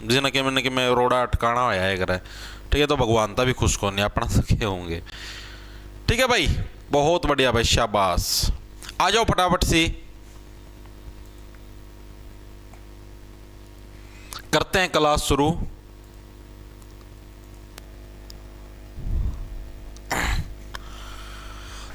जिन्हें कि मैंने कि मैं रोड़ा अटकाना होया है करे, ठीक है। तो भगवान ता भी खुश को नहीं अपना सके होंगे, ठीक है भाई। बहुत बढ़िया भाई, शाबाश। आ जाओ फटाफट से करते हैं क्लास शुरू।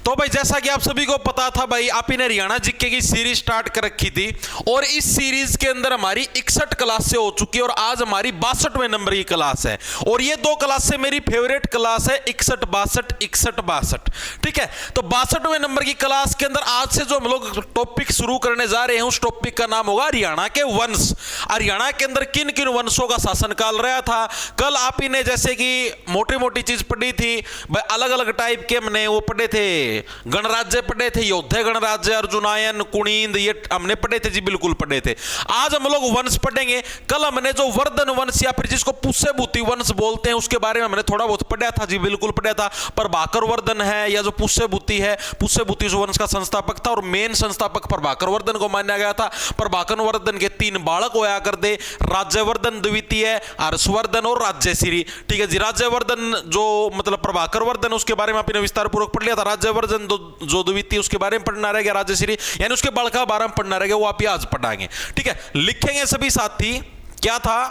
तो भाई जैसा कि आप सभी को पता था भाई, आप ने हरियाणा जीके की सीरीज स्टार्ट कर रखी थी और इस सीरीज के अंदर हमारी 61 क्लास से हो चुकी है और आज हमारी 62वें नंबर की क्लास है। और ये दो क्लास से मेरी फेवरेट क्लास है, 61 62 61 62, ठीक है। तो 62वें नंबर की क्लास के अंदर आज से जो हम लोग टॉपिक शुरू करने जा रहे हैं, उस टॉपिक का नाम होगा हरियाणा के वंश। हरियाणा के अंदर किन किन वंशों का शासनकाल रहा था। कल आप ही ने जैसे कि मोटी मोटी चीज पढ़ी थी भाई, अलग अलग टाइप के हमने वो पढ़े थे, गणराज्य पढ़े थे, योद्धे गणराज्य, अर्जुनायन, कुणींद, ये हमने पढ़े थे जी, बिल्कुल पढ़े थे। आज हम लोग वंश पढ़ेंगे। कल हमने जो वर्धन वंश या फिर जिसको पुष्यभूति वंश बोलते हैं उसके बारे में हमने थोड़ा बहुत पढ़ा था जी, बिल्कुल पढ़ा था। प्रभाकर वर्धन है या जो पुष्यभूति है, पुष्यभूति उस वंश का संस्थापक था और मेन संस्थापक प्रभाकर वर्धन को माना गया था। प्रभाकर वर्धन के 3 बालक होया कर दे, राज्यवर्धन द्वितीय, हर्षवर्धन और राज्यश्री, ठीक है जी। राज्यवर्धन जो मतलब प्रभाकर वर्धन, उसके बारे में आपने विस्तार पूर्वक पढ़ लिया था। राज्यवर्धन जो द्वितीय, उसके बारे में पढ़ना रहेगा। राज्यश्री यानी उसके बड़का बारे में पढ़ना रहेगा, वो आप आज पढ़ाएंगे, ठीक है। लिखेंगे सभी साथी, क्या था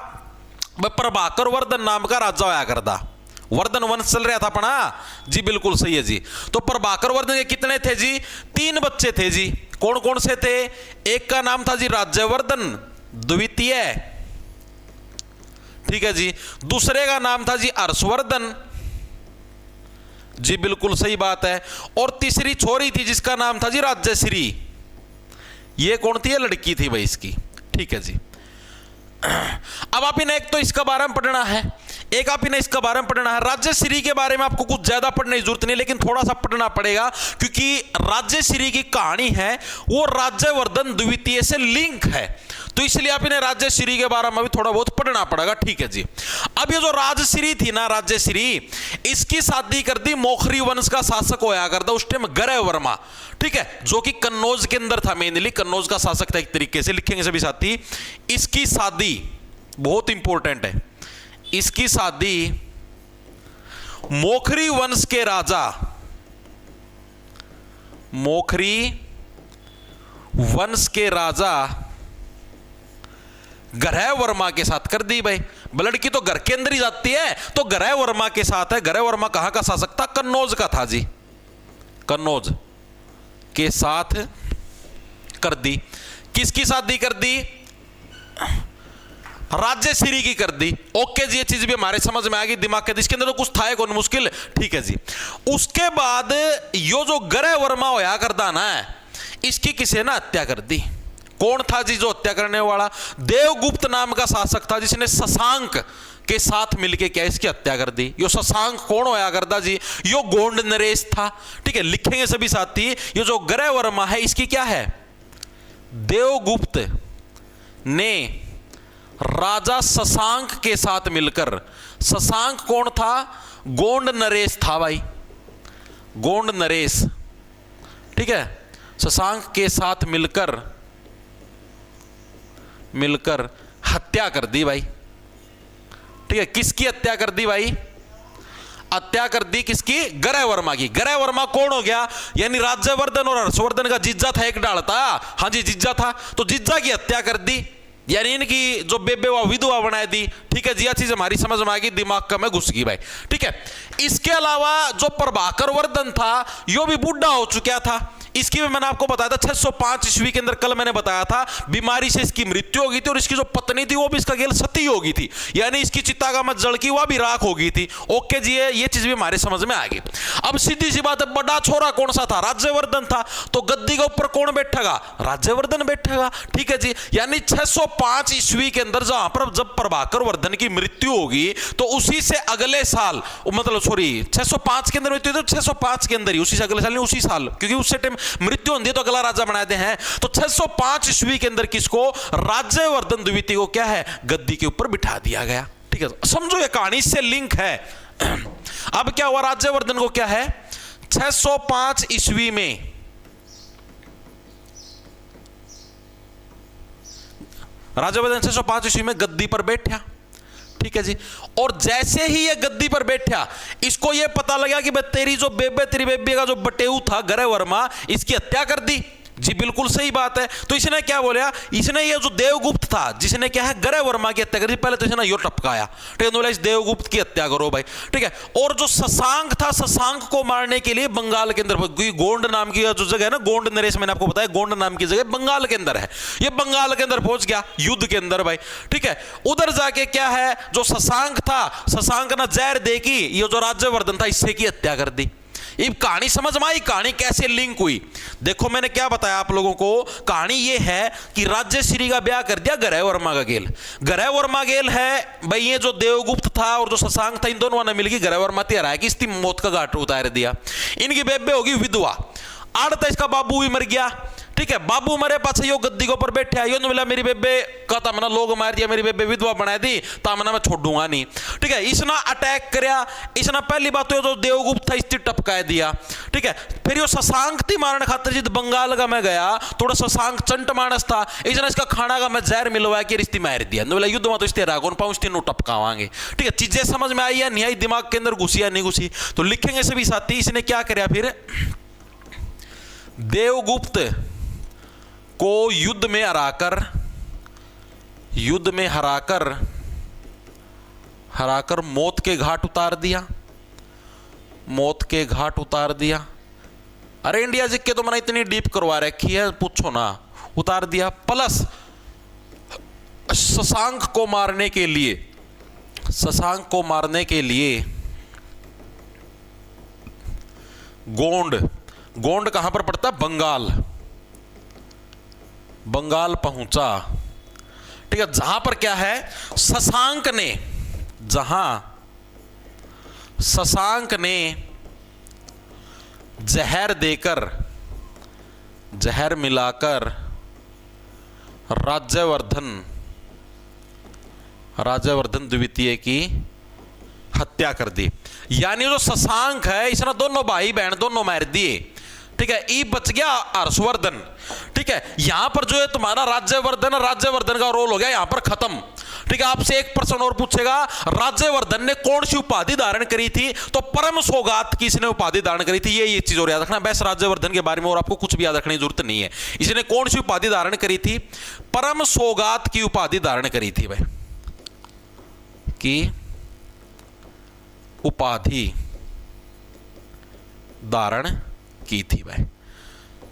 प्रभाकर वर्धन नाम का राजा होया करता, वर्धन वंश चल रहा था अपना जी, बिल्कुल सही है जी। तो प्रभाकर वर्धन के कितने थे जी? 3 बच्चे थे जी। कौन कौन से थे? एक का नाम था जी राज्यवर्धन द्वितीय, ठीक है जी। दूसरे का नाम था जी हर्षवर्धन जी, बिल्कुल सही बात है। और तीसरी छोरी थी जिसका नाम था जी राज्यश्री। ये कौन थी? ये लड़की थी भाई इसकी, ठीक है जी। अब आप इन्हें एक तो इसका बारे में पढ़ना है, एक आप इन्हें इसका बारे में पढ़ना है। राज्यश्री के बारे में आपको कुछ ज्यादा पढ़ने की जरूरत नहीं, लेकिन थोड़ा सा पढ़ना पड़ेगा क्योंकि राज्यश्री की कहानी है वो राज्यवर्धन द्वितीय से लिंक है, तो इसलिए आप इन्हें राज्यश्री के बारे में भी थोड़ा बहुत पढ़ना पड़ेगा, ठीक है जी। अब ये जो राजश्री थी ना, राज्यश्री, इसकी शादी कर दी मोखरी वंश का शासक होया करता उस टाइम गरय वर्मा, ठीक है, जो कि कन्नौज के अंदर था, मेनली कन्नौज का शासक था एक तरीके से। लिखेंगे सभी साथी, इसकी शादी बहुत इंपॉर्टेंट है, इसकी शादी मोखरी वंश के राजा, मोखरी वंश के राजा गरय वर्मा के साथ कर दी भाई। ब्लड की तो घर के अंदर ही जाती है, तो गरय वर्मा के साथ है। गरय वर्मा कहां का शासक था? कन्नौज का था जी, कन्नौज के साथ कर दी। किसकी शादी कर दी? राज्यश्री की कर दी। ओके जी, ये चीज भी हमारे समझ में आ गई, दिमाग के इसके अंदर तो कुछ था है कौन मुश्किल, ठीक है जी। उसके बाद यो जो गरय वर्मा होया करता ना, इसकी किसी ने हत्या कर दी। कौन था जी जो हत्या करने वाला? देवगुप्त नाम का शासक था जिसने शशांक के साथ मिलके क्या इसकी हत्या कर दी। यो शशांक कौन होया करता जी? यो गोंड नरेश था, ठीक है। लिखेंगे सभी साथी, ये जो गरय वर्मा है इसकी क्या है? देवगुप्त ने राजा शशांक के साथ मिलकर, शशांक कौन था? गोंड नरेश था भाई, गोंड नरेश, ठीक है। शशांक के साथ मिलकर हत्या कर दी भाई, ठीक है। किसकी हत्या कर दी भाई? हत्या कर दी किसकी? गरय वर्मा की। गरय वर्मा कौन हो गया? यानी राज्यवर्धन और हर्षवर्धन का जीजा था, एक डाल था, हाँ जी जीजा था, तो जीजा की हत्या कर दी, यानी इनकी जो बेबे व विधवा बना दी, ठीक है जी। यह चीज हमारी समझ में आ गई, दिमाग का में घुस गई भाई, ठीक है। इसके अलावा जो प्रभाकर वर्धन था यो भी बूढ़ा हो चुका था। इसकी भी मैंने आपको बताया था 605 ईस्वी के अंदर, कल मैंने बताया था, बीमारी से इसकी मृत्यु हो गई थी और इसकी जो पत्नी थी वो भी इसका गेल सती हो गई थी, यानी इसकी चिता का मत जल की वह भी राख हो गई थी। ओके जी, ये चीज भी हमारे समझ में आ गई। अब सीधी सी बात है, बड़ा छोरा कौन सा था? राज्यवर्धन था, तो गद्दी के ऊपर कौन बैठेगा? राज्यवर्धन बैठेगा, ठीक है जी। यानी 605 ईस्वी के अंदर जहां पर जब प्रभाकर वर्धन की मृत्यु होगी तो उसी से अगले साल, मतलब सॉरी 605 के अंदर मृत्यु, तो 605 के अंदर ही, उसी से अगले साल नहीं, उसी साल, क्योंकि उस टाइम मृत्यु होती है तो अगला राजा बनाते हैं। तो 605 ईस्वी के अंदर किसको? राज्यवर्धन द्वितीय को क्या है? गद्दी के ऊपर बिठा दिया गया, ठीक है। समझो ये कहानी से लिंक है। अब क्या हुआ? राज्यवर्धन को क्या है 605 ईस्वी में राज्यवर्धन 605 ईस्वी में गद्दी पर बैठा, ठीक है जी। और जैसे ही ये गद्दी पर बैठा, इसको ये पता लगा कि भाई तेरी बेबे का जो बटेऊ था गरे वर्मा, इसकी हत्या कर दी। जी बिल्कुल सही बात है। तो इसने क्या बोला, इसने ये जो देवगुप्त था जिसने क्या है गरे वर्मा की हत्या कर दी, पहले तो इसने यो टपकाया, ठीक है, बोला इस देवगुप्त की हत्या करो भाई, ठीक है। और जो शशांक था, शशांक को मारने के लिए बंगाल के अंदर गोंड नाम की जो जगह है ना, गोंड नरेश मैंने आपको बताया, गोंड नाम की जगह बंगाल के अंदर है, ये बंगाल के अंदर पहुंच गया युद्ध के अंदर भाई, ठीक है। उधर जाके क्या है, जो शशांक था, शशांक ने जहर दे की ये जो राज्यवर्धन था इससे की हत्या कर दी। अब कहानी समझ में आई, कहानी कैसे लिंक हुई। देखो मैंने क्या बताया आप लोगों को, कहानी ये है कि राज्यश्री का ब्याह कर दिया गरे वर्मा का गेल। गरे वर्मा गेल है भाई, ये जो देवगुप्त था और जो शशांक था, इन दोनों ने मिलकर गरे वर्मा तैयार कि इसकी मौत का घाट उतार दिया। इनकी बेबे होगी विधवा, आड़ता इसका बाबू भी मर गया, ठीक है। बाबू मरे पाछे यो गद्दी के ऊपर बैठा, यो ने बोला मेरी बेबे का तमना लोग मार दिया, मेरी बेबे विधवा बना दी, तमना मैं छोड़ूंगा नहीं, ठीक है। इसने अटैक करया, इसने पहली बात तो जो देवगुप्त था इससे टपका दिया, ठीक है। फिर यो शशांक थी मारने खातिर जिद बंगाल का मैं गया, थोड़ा शशांक चंट मानस था, इसने इसका खाना का मैं जहर मिलवा के रिश्ती मार दिया, बोला युद्ध में तो इससे रागोन पहुंचती नो टपकावांगे, ठीक है। चीजें समझ में आई या नहीं आई, दिमाग के अंदर घुसी या नहीं घुसी, तो लिखेंगे सभी साथी। इसने क्या कराया फिर, देवगुप्त को युद्ध में हराकर मौत के घाट उतार दिया, मौत के घाट उतार दिया। अरे इंडिया जी के तो मैंने इतनी डीप करवा रखी है, पूछो ना, उतार दिया। प्लस शशांक को मारने के लिए गोंड कहां पर पड़ता है, बंगाल पहुंचा, ठीक है। जहां पर क्या है, शशांक ने जहर मिलाकर राज्यवर्धन द्वितीय की हत्या कर दी। यानी जो शशांक है, इसने दोनों भाई बहन दोनों मार दिए, ठीक है। ई बच गया हर्षवर्धन, ठीक है। यहां पर जो है तुम्हारा राज्यवर्धन का रोल हो गया यहां पर खत्म, ठीक है। आपसे एक प्रश्न और पूछेगा, राज्यवर्धन ने कौन सी उपाधि धारण करी थी, तो परम सौगात की इसने उपाधि धारण करी थी। ये चीज और याद रखना, बस राज्यवर्धन के बारे में और आपको कुछ भी याद रखने की जरूरत नहीं है। इसने कौन सी उपाधि धारण करी थी, परम सौगात की उपाधि धारण करी थी भाई, की उपाधि धारण की थी भाई,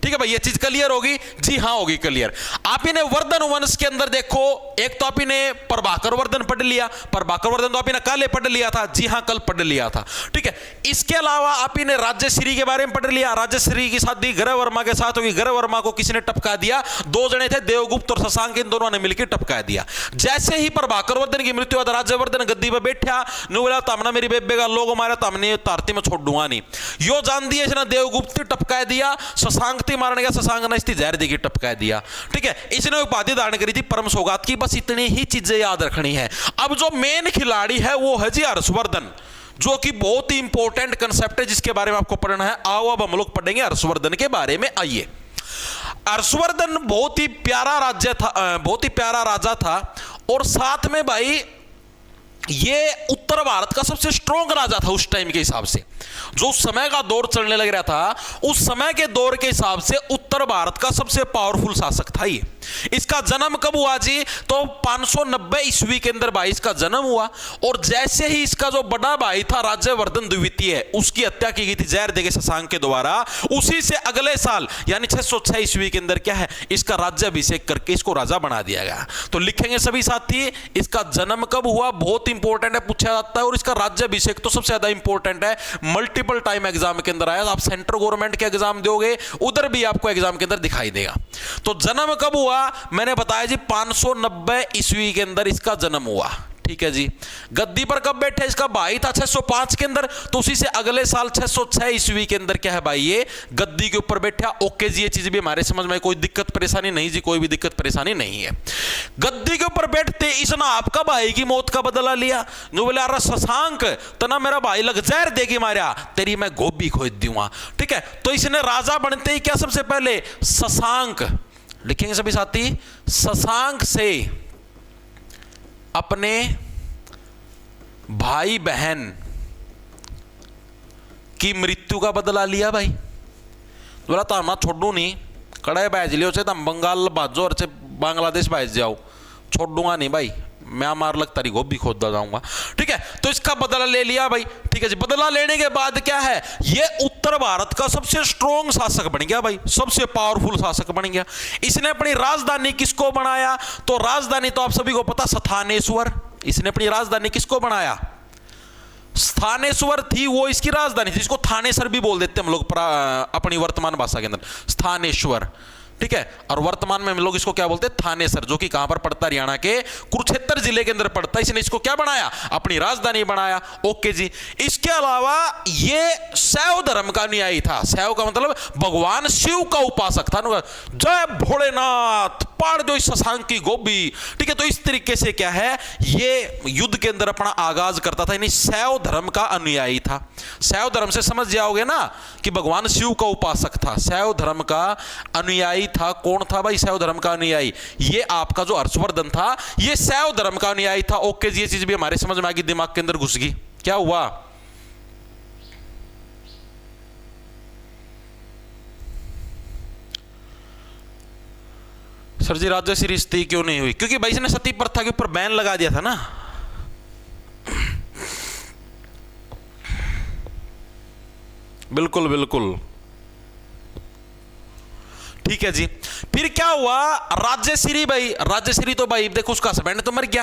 ठीक है भाई। ये चीज क्लियर होगी, जी हाँ होगी क्लियर। आप इन्हें वर्धन वंश के अंदर देखो, एक तो आप इन्हें प्रभाकर वर्धन पढ़ लिया, प्रभाकर वर्धन तो आप इन्हें काले पढ़ लिया था, जी हाँ कल पढ़ लिया था, ठीक है। इसके अलावा आप इन्हें राज्यश्री के बारे में पढ़ लिया, राज्यश्री की शादी गरे वर्मा के साथ होगी, गरे वर्मा को किसी ने टपका दिया, दो जने थे देवगुप्त और शशांक, इन दोनों ने मिलकर टपका दिया। जैसे ही प्रभाकर वर्धन की मृत्यु बाद राज्यवर्धन गद्दी पर बैठा, बोला तमना मेरी बेबे का लोग मारा, तमने तारती में छोड़ दूंगा नहीं, यो जान दिया इसने देवगुप्त टपका दिया, शशांक मारने का शशांक ने इसकी जहर देगी टपका दिया, ठीक है। इसने उपाधि धारण करी थी परम सौगात की। बस इतनी ही चीजें याद रखनी है। अब जो मेन खिलाड़ी है वो है जी हर्षवर्धन, जो कि बहुत ही इंपॉर्टेंट कंसेप्ट है जिसके बारे में आपको पढ़ना है। आओ अब हम लोग पढ़ेंगे हर्षवर्धन के बारे में। आइए, हर्षवर्धन बहुत ही प्यारा राजा था और साथ में भाई ये उत्तर भारत का सबसे स्ट्रॉन्ग राजा था उस टाइम के हिसाब से। जो उस समय का दौर चलने लग रहा था, उस समय के दौर के हिसाब से उत्तर भारत का सबसे पावरफुल शासक था ये। इसका जन्म कब हुआ जी, तो 590 ईस्वी के अंदर भाई इसका जन्म हुआ। और जैसे ही इसका जो बड़ा भाई था राज्यवर्धन द्वितीय, उसकी हत्या की गई थी जहर देके शशांक के द्वारा, उसी से अगले साल यानी 606 ईस्वी के अंदर क्या है, इसका राज्याभिषेक करके इसको राजा बना दिया गया। तो लिखेंगे सभी साथी, इसका जन्म कब हुआ बहुत इंपॉर्टेंट है, पूछा जाता है। और इसका राज्याभिषेक तो सबसे ज्यादा इंपॉर्टेंट है, मल्टीपल टाइम एग्जाम के अंदर आया। आप सेंट्रल गवर्नमेंट के एग्जाम दोगे उधर भी आपको एग्जाम के अंदर दिखाई देगा। तो जन्म कब हुआ मैंने बताया जी, 590 ईस्वी के अंदर इसका जन्म हुआ, ठीक है जी। गद्दी पर कब बैठे, इसका भाई था 605 के अंदर, तो उसी से अगले साल 606 ईस्वी के अंदर क्या है भाई, ये गद्दी के ऊपर बैठा। ओके जी, ये चीज भी हमारे समझ में, कोई दिक्कत परेशानी नहीं जी, कोई भी दिक्कत परेशानी नहीं है। गद्दी के ऊपर बैठते इसने आपका भाई की मौत का बदला लिया। जो बोले अरे शशांक तना मेरा भाई लग जहर देगी मारा, तेरी मैं गोभी खोद दूंगा, ठीक है। तो इसने राजा बनते ही क्या सबसे पहले शशांक, लिखेंगे सभी साथी, शशांक से अपने भाई बहन की मृत्यु का बदला लिया भाई। बोला तो हम छोड़ू नहीं, कड़े बैज लियो से तुम बंगाल भाजो और से बांग्लादेश भाज जाओ, छोड़ूंगा नहीं भाई, मैं मार लग तारी गोभी खोदता जाऊंगा। ठीक है, तो इसका बदला ले लिया भाई। ठीक है जी, बदला लेने के बाद क्या है, ये उत्तर भारत का सबसे स्ट्रॉन्ग शासक बन गया भाई, सबसे पावरफुल शासक बन गया। इसने अपनी राजधानी किसको बनाया, तो राजधानी तो आप सभी को पता, स्थानेश्वर। इसने अपनी राजधानी किसको बनाया, स्थानेश्वर थी वो इसकी राजधानी थी, इसको थानेसर भी बोल देते हम लोग अपनी वर्तमान भाषा के अंदर, स्थानेश्वर। ठीक है, और वर्तमान में हम लोग इसको क्या बोलते हैं, थानेसर, जो कि कहां पर पड़ता है, हरियाणा के कुरुक्षेत्र जिले के अंदर पड़ता है। इसने इसको क्या बनाया, अपनी राजधानी बनाया। ओके जी, इसके अलावा ये शैव धर्म का अनुयायी था। शैव का मतलब भगवान शिव का उपासक था। जय भोलेनाथ, पाड़ दो इस शशांक की गोभी। ठीक है, तो इस तरीके से क्या है, ये युद्ध के अंदर अपना आगाज करता था, यानी शैव धर्म का अनुयायी था। शैव धर्म से समझ जाओगे ना कि भगवान शिव का उपासक था, शैव धर्म का अनुयायी था। कौन था भाई शैव धर्म का अनुयायी, ये आपका जो हर्षवर्धन था, ये शैव धर्म का अनुयायी था। ओके जी, ये चीज भी हमारे समझ में आ गई, दिमाग के अंदर घुस गई। क्या हुआ, सर जी राजश्री स्त्री क्यों नहीं हुई, क्योंकि भाई इसने सती प्रथा के ऊपर बैन लगा दिया था ना। बिल्कुल बिल्कुल, ठीक है जी। फिर क्या हुआ, राज्यश्री भाई, राज्यश्री तो भाई देखो उसका हस्बैंड तो मर गया।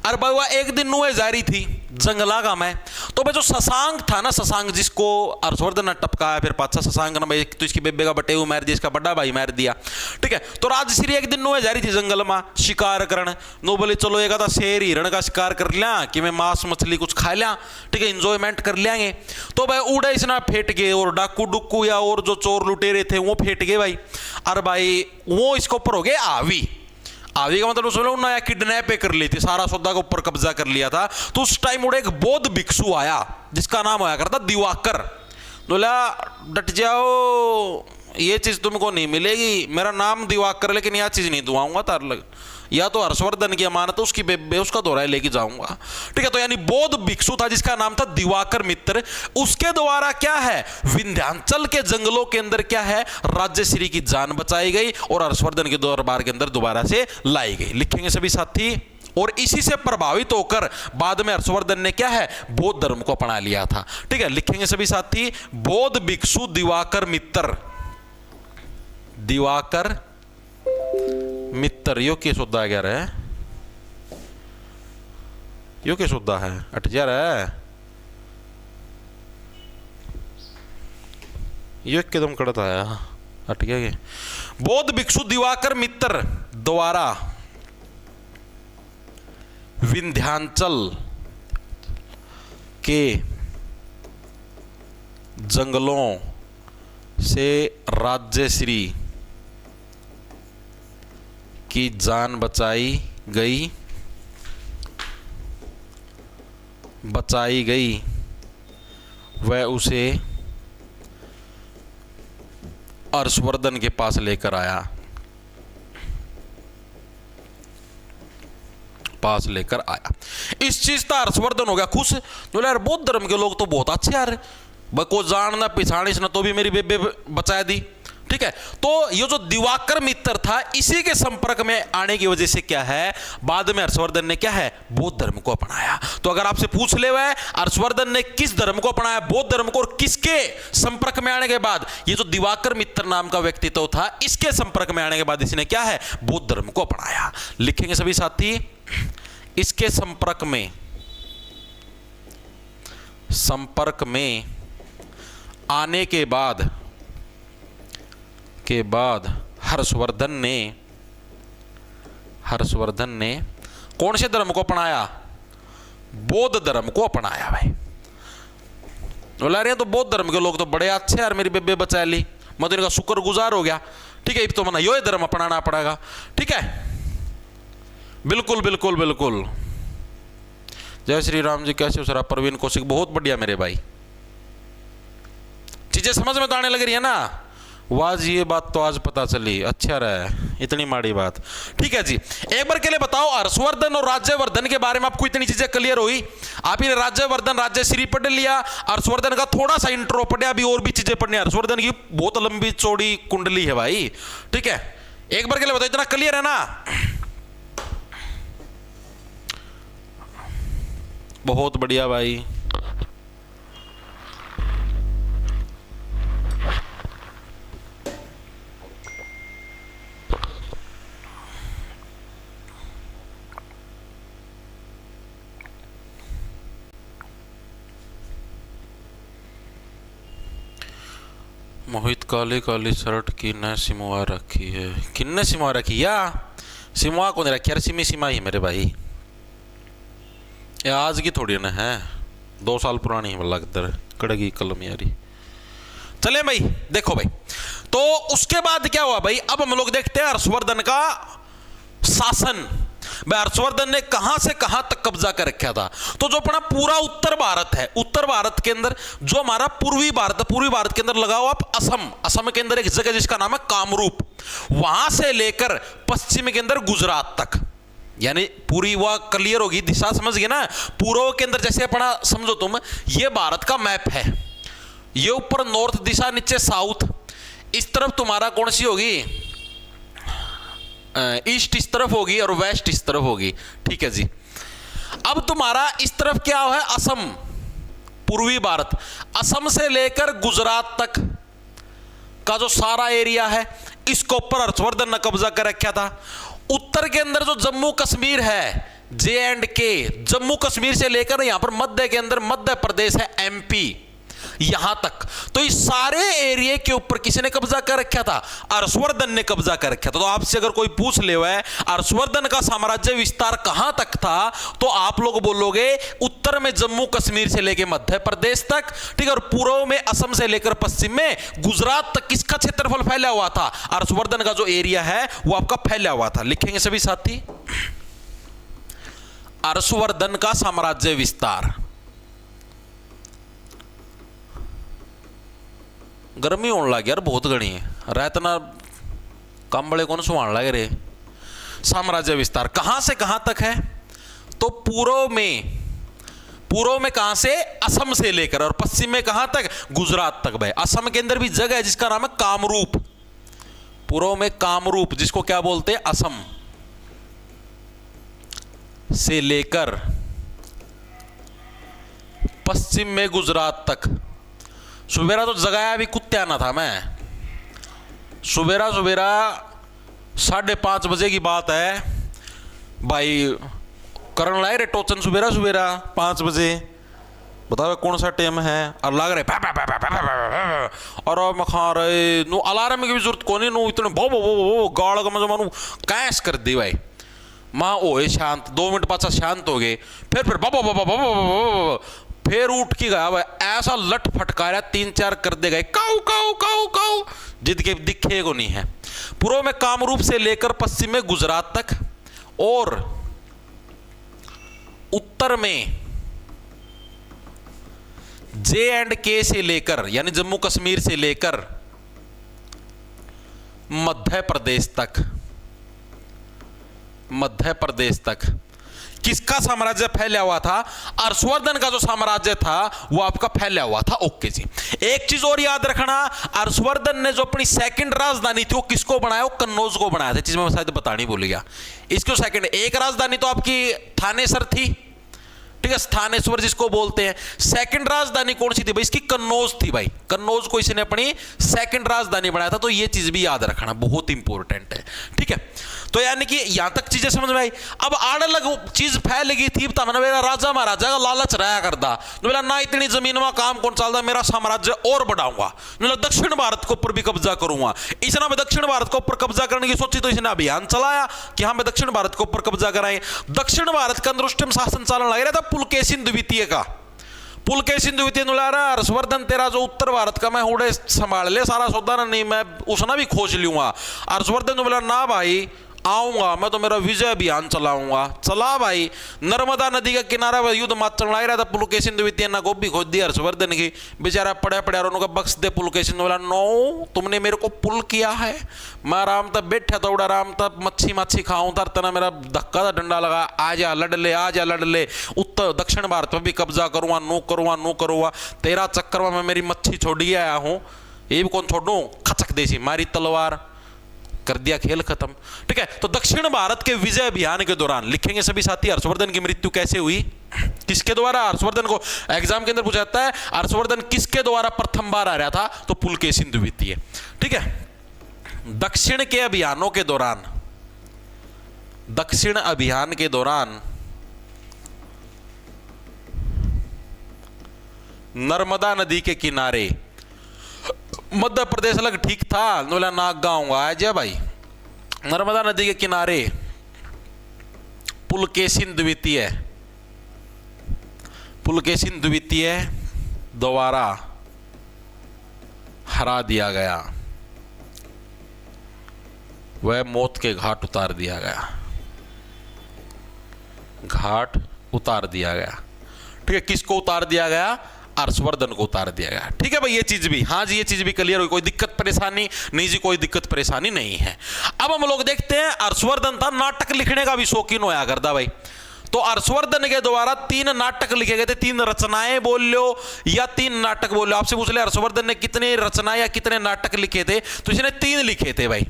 अरे भाई वह एक दिन नुए जा रही थी जंगला का मैं, तो भाई जो शशांक था ना, शशांक जिसको हर्षवर्धन ने टपकाया, फिर पाचा शशांक ने भाई तो इसकी बेबे का बटेऊ मार दिया, इसका बड़ा भाई मार दिया। ठीक है, तो राजश्री एक दिन नुए जा रही थी जंगल में शिकार करने, नो बोले चलो एक आधा शेर हिरण का शिकार कर लिया कि मैं मांस मछली कुछ खा लिया। ठीक है, इंजॉयमेंट कर लेंगे। तो भाई उड़े इसना फेंट गए, और डाकू डुक्कू या और जो चोर लुटेरे थे वो फेंट गए भाई। अरे भाई वो इसके ऊपर हो गए आवी। आवी का मतलब उसने नया किडनैप कर ली थी, सारा सौदा के ऊपर कब्जा कर लिया था। तो उस टाइम उड़े एक बौद्ध भिक्षु आया जिसका नाम होया करता दिवाकर। बोला डट जाओ, ये चीज तुमको नहीं मिलेगी, मेरा नाम दिवाकर, लेकिन यह चीज नहीं दुआऊंगा तार लग, या तो हर्षवर्धन की अमानत है उसकी बेबे उसका दोहराए लेके जाऊंगा। ठीक है, तो यानी बौद्ध भिक्षु था जिसका नाम था दिवाकर मित्र। उसके द्वारा क्या है, विंध्याचल के जंगलों के अंदर क्या है, राज्यश्री की जान बचाई गई और हर्षवर्धन के दरबार के अंदर दोबारा से लाई गई। लिखेंगे सभी साथी। और इसी से प्रभावित होकर बाद में हर्षवर्धन ने क्या है, बौद्ध धर्म को अपना लिया था। ठीक है, लिखेंगे सभी साथी, बौद्ध भिक्षु दिवाकर मित्र, दिवाकर मित्र। यो के सुद्धा क्या है, यो के सुद्धा है, अटजार है यो एकदम कड़त आया, हट गया। बौद्ध भिक्षु दिवाकर मित्र द्वारा विंध्याचल के जंगलों से राज्यश्री की जान बचाई गई, वह उसे हर्षवर्धन के पास लेकर आया, इस चीज का हर्षवर्धन हो गया खुश। बोले यार बौद्ध धर्म के लोग तो बहुत अच्छे यार, को जानना पिछाड़ी से ना तो भी मेरी बेबे बचा दी। ठीक है, तो ये जो दिवाकर मित्र था इसी के संपर्क में आने की वजह से क्या है, बाद में हर्षवर्धन ने क्या है, बौद्ध धर्म को अपनाया। तो अगर आपसे पूछ ले हुआ है हर्षवर्धन ने किस धर्म को अपनाया, बौद्ध धर्म को, और किसके संपर्क में आने के बाद, ये जो दिवाकर मित्र नाम का व्यक्तित्व था इसके संपर्क में आने के बाद इसने क्या है, बौद्ध धर्म को अपनाया। लिखेंगे सभी साथी, इसके संपर्क में आने के बाद हर्षवर्धन ने कौन से धर्म को अपनाया, बौद्ध धर्म को अपनाया भाई। बोला रहे तो बौद्ध धर्म के लोग तो बड़े अच्छे यार, मेरी बेबे बचा ली, मैं तो इनका शुक्रगुजार हो गया। ठीक है, तो मना यो धर्म अपनाना पड़ेगा। ठीक है, बिल्कुल बिल्कुल बिल्कुल। जय श्री राम जी, कैसे हो सर आप? प्रवीण कौशिक, बहुत बढ़िया मेरे भाई, चीजें समझ में तो आने लग रही है ना। वाह जी, ये बात तो आज पता चली, अच्छा रहा है, इतनी माड़ी बात। ठीक है जी, एक बार के लिए बताओ, हर्षवर्धन और राज्यवर्धन के बारे में आपको इतनी चीजें क्लियर हुई? आप ही राज्यवर्धन राज्यश्री पढ़ लिया, हर्षवर्धन का थोड़ा सा इंट्रो पढ़े, अभी और भी चीजें पढ़नी है। हर्षवर्धन की बहुत लंबी चौड़ी कुंडली है भाई। ठीक है, एक बार के लिए बताओ, इतना क्लियर है ना? बहुत बढ़िया भाई। मोहित काली काली शर्ट की न सिमवा रखी है, किन्ने सिमवा रखी? या सिमवा को नहीं रखी यार, सिमी सिमा ही मेरे भाई, ये आज की थोड़ी ना है, 2 साल पुरानी है लगता, कड़गी कलम यारी। चले भाई, देखो भाई, तो उसके बाद क्या हुआ भाई? अब हम लोग देखते हैं हर्षवर्धन का शासन। भाई हर्षवर्धन ने कहां से कहां तक कब्जा कर रखा था? तो जो अपना पूरा उत्तर भारत है, उत्तर भारत के अंदर जो हमारा पूर्वी भारत है, पूर्वी भारत के अंदर लगाओ आप असम, असम के अंदर एक जगह जिसका नाम है कामरूप, वहां से लेकर पश्चिम के अंदर गुजरात तक, यानी पूरी वह क्लियर होगी, दिशा समझ गए ना? पूर्व के अंदर जैसे अपना समझो तुम, ये भारत का मैप है, ये ऊपर नॉर्थ दिशा, नीचे साउथ, इस तरफ तुम्हारा कौन सी होगी? ईस्ट इस तरफ होगी और वेस्ट इस तरफ होगी। ठीक है जी, अब तुम्हारा इस तरफ क्या है? असम, पूर्वी भारत, असम से लेकर गुजरात तक का जो सारा एरिया है, इसको ऊपर हर्षवर्धन ने कब्जा कर रखा था। उत्तर के अंदर जो जम्मू कश्मीर है, J&K, जम्मू कश्मीर से लेकर यहां पर मध्य के अंदर मध्य प्रदेश है, MP, यहां तक, तो इस सारे एरिया के ऊपर किसने कब्जा कर रखा था? हर्षवर्धन ने कब्जा कर रखा था। तो आपसे अगर कोई पूछ ले हुआ है हर्षवर्धन का साम्राज्य विस्तार कहां तक था, तो आप लोग बोलोगे उत्तर में जम्मू कश्मीर से लेकर मध्य प्रदेश तक, ठीक है, और पूर्व में असम से लेकर पश्चिम में गुजरात तक किसका क्षेत्रफल फैला हुआ था? हर्षवर्धन का जो एरिया है वो आपका फैला हुआ था। लिखेंगे सभी साथी, हर्षवर्धन का साम्राज्य विस्तार। गर्मी होने लगी यार, बहुत घनी है, रात ना कंबले कौन सुहान लगे रे। साम्राज्य विस्तार कहां से कहां तक है? तो पूर्व में कहां से? असम से लेकर, और पश्चिम में कहां तक? गुजरात तक। भाई असम के अंदर भी जगह है जिसका नाम है कामरूप, पूर्व में कामरूप, जिसको क्या बोलते हैं? असम से लेकर पश्चिम में गुजरात तक। सुबेरा तो जगाया भी कुत्ते आना था मैं, सुबेरा 5:30 बजे की बात है भाई, करण लाए रे टोचन सुबेरा 5 बजे, बताओ कौन सा टाइम है, और लग रहे और मखा रहे नु, अलार्म की भी जरूरत को नहीं, नु इतने भो गाड़ का मजा मानू कैश कर दी भाई। माँ ओए शांत, 2 मिनट पाचा शांत हो गए, फिर बाबा फिर उठ के गया भाई, ऐसा लट फटकारा 3-4 कर दे गए, काऊ काऊ काऊ काऊ, जिद के दिखे को नहीं है। पूर्व में कामरूप से लेकर पश्चिम में गुजरात तक, और उत्तर में J&K से लेकर, यानी जम्मू कश्मीर से लेकर मध्य प्रदेश तक किसका साम्राज्य फैला हुआ था? हर्षवर्धन का जो साम्राज्य था वो आपका फैला हुआ था। ओके जी, एक चीज और याद रखना, हर्षवर्धन ने जो अपनी सेकंड राजधानी थी वो किसको बनाया? वो कन्नौज को बनाया था। चीज मैं शायद बतानी भूल गया, इसको सेकंड, एक राजधानी तो आपकी थानेसर थी, ठीक है, स्थानेश्वर जिसको बोलते हैं। सेकंड राजधानी कौन सी थी भाई? इसकी कन्नौज थी भाई, कन्नौज को इसने अपनी सेकंड राजधानी बनाया था। तो ये चीज भी याद रखना, बहुत इंपॉर्टेंट है। ठीक है, तो यानी कि यहां तक चीजें समझ में आई। अब आड़ अलग चीज फैल गई थी, तो मैंने मेरा राजा महाराजा का लालच रहा करता, तो बोला ना इतनी जमीन में काम कौन चलता, मेरा साम्राज्य और बढ़ाऊंगा, दक्षिण भारत के ऊपर भी कब्जा करूंगा। इसने मैं दक्षिण भारत के ऊपर कब्जा करने की सोची, तो इसने अभियान चलाया कि हाँ मैं दक्षिण भारत के ऊपर कब्जा कराएं। दक्षिण भारत के अंदर उस टाइम शासन चलन लग रहा था पुलकेशिन द्वितीय का। पुलकेशिन द्वितीय ने बोला, हर्षवर्धन तेरा जो उत्तर भारत का मैं उड़े संभाल ले सारा सौदा, नहीं मैं उसना भी खोज लूंगा। हर्षवर्धन ने बोला ना भाई, आऊंगा मैं तो मेरा विजय अभियान चलाऊंगा। चला भाई, नर्मदा नदी का किनारा पर युद्ध मत चल रहा था, पुलकेशिन द्वितीय ना गोभी खोद दी हर्षवर्धन की, बेचारा पड़ा पड़ा उन्होंने बख्श दे। पुलकेशिन बोला नो, तुमने मेरे को पुल किया है, मैं आराम तक बैठा था, उड़ा आराम तक मच्छी मच्छी खाऊं तर तना मेरा धक्का था डंडा लगा, आजा लड़ ले, आजा लड़ ले, उत्तर दक्षिण भारत में भी कब्जा करूंगा, नो करूंगा, तेरा चक्कर में मैं मेरी मच्छी छोड़ के आया हूं, ये भी कौन छोड़ू, खचक देसी मारी तलवार, कर दिया खेल खत्म। ठीक है, तो दक्षिण भारत के विजय अभियान के दौरान लिखेंगे सभी साथी हर्षवर्धन की मृत्यु कैसे हुई, किसके द्वारा। हर्षवर्धन को एग्जाम के अंदर पूछा जाता है हर्षवर्धन किसके द्वारा प्रथम बार आ रहा था, तो पुलकेशिन द्वितीय। ठीक है, दक्षिण के अभियानों के दौरान, दक्षिण अभियान के दौरान नर्मदा नदी के किनारे, मध्य प्रदेश अलग ठीक था, बोला नाग गांव आजा भाई, नर्मदा नदी के किनारे पुलकेशिन द्वितीय द्वारा हरा दिया गया, वह मौत के घाट उतार दिया गया, ठीक है, किसको उतार दिया गया, हर्षवर्धन को उतार दिया गया। ठीक है भाई, ये चीज भी, हाँ जी ये चीज भी क्लियर हुई, कोई दिक्कत परेशानी नहीं जी, कोई दिक्कत परेशानी नहीं है। अब हम लोग देखते हैं, हर्षवर्धन था नाटक लिखने का भी शौकीन होया करता भाई, तो हर्षवर्धन के द्वारा 3 नाटक लिखे गए थे, 3 रचनाएं बोल लो या 3 नाटक बोल लो, आपसे पूछ ले हर्षवर्धन ने कितने रचनाएं या कितने नाटक लिखे थे, तो इसने 3 लिखे थे भाई।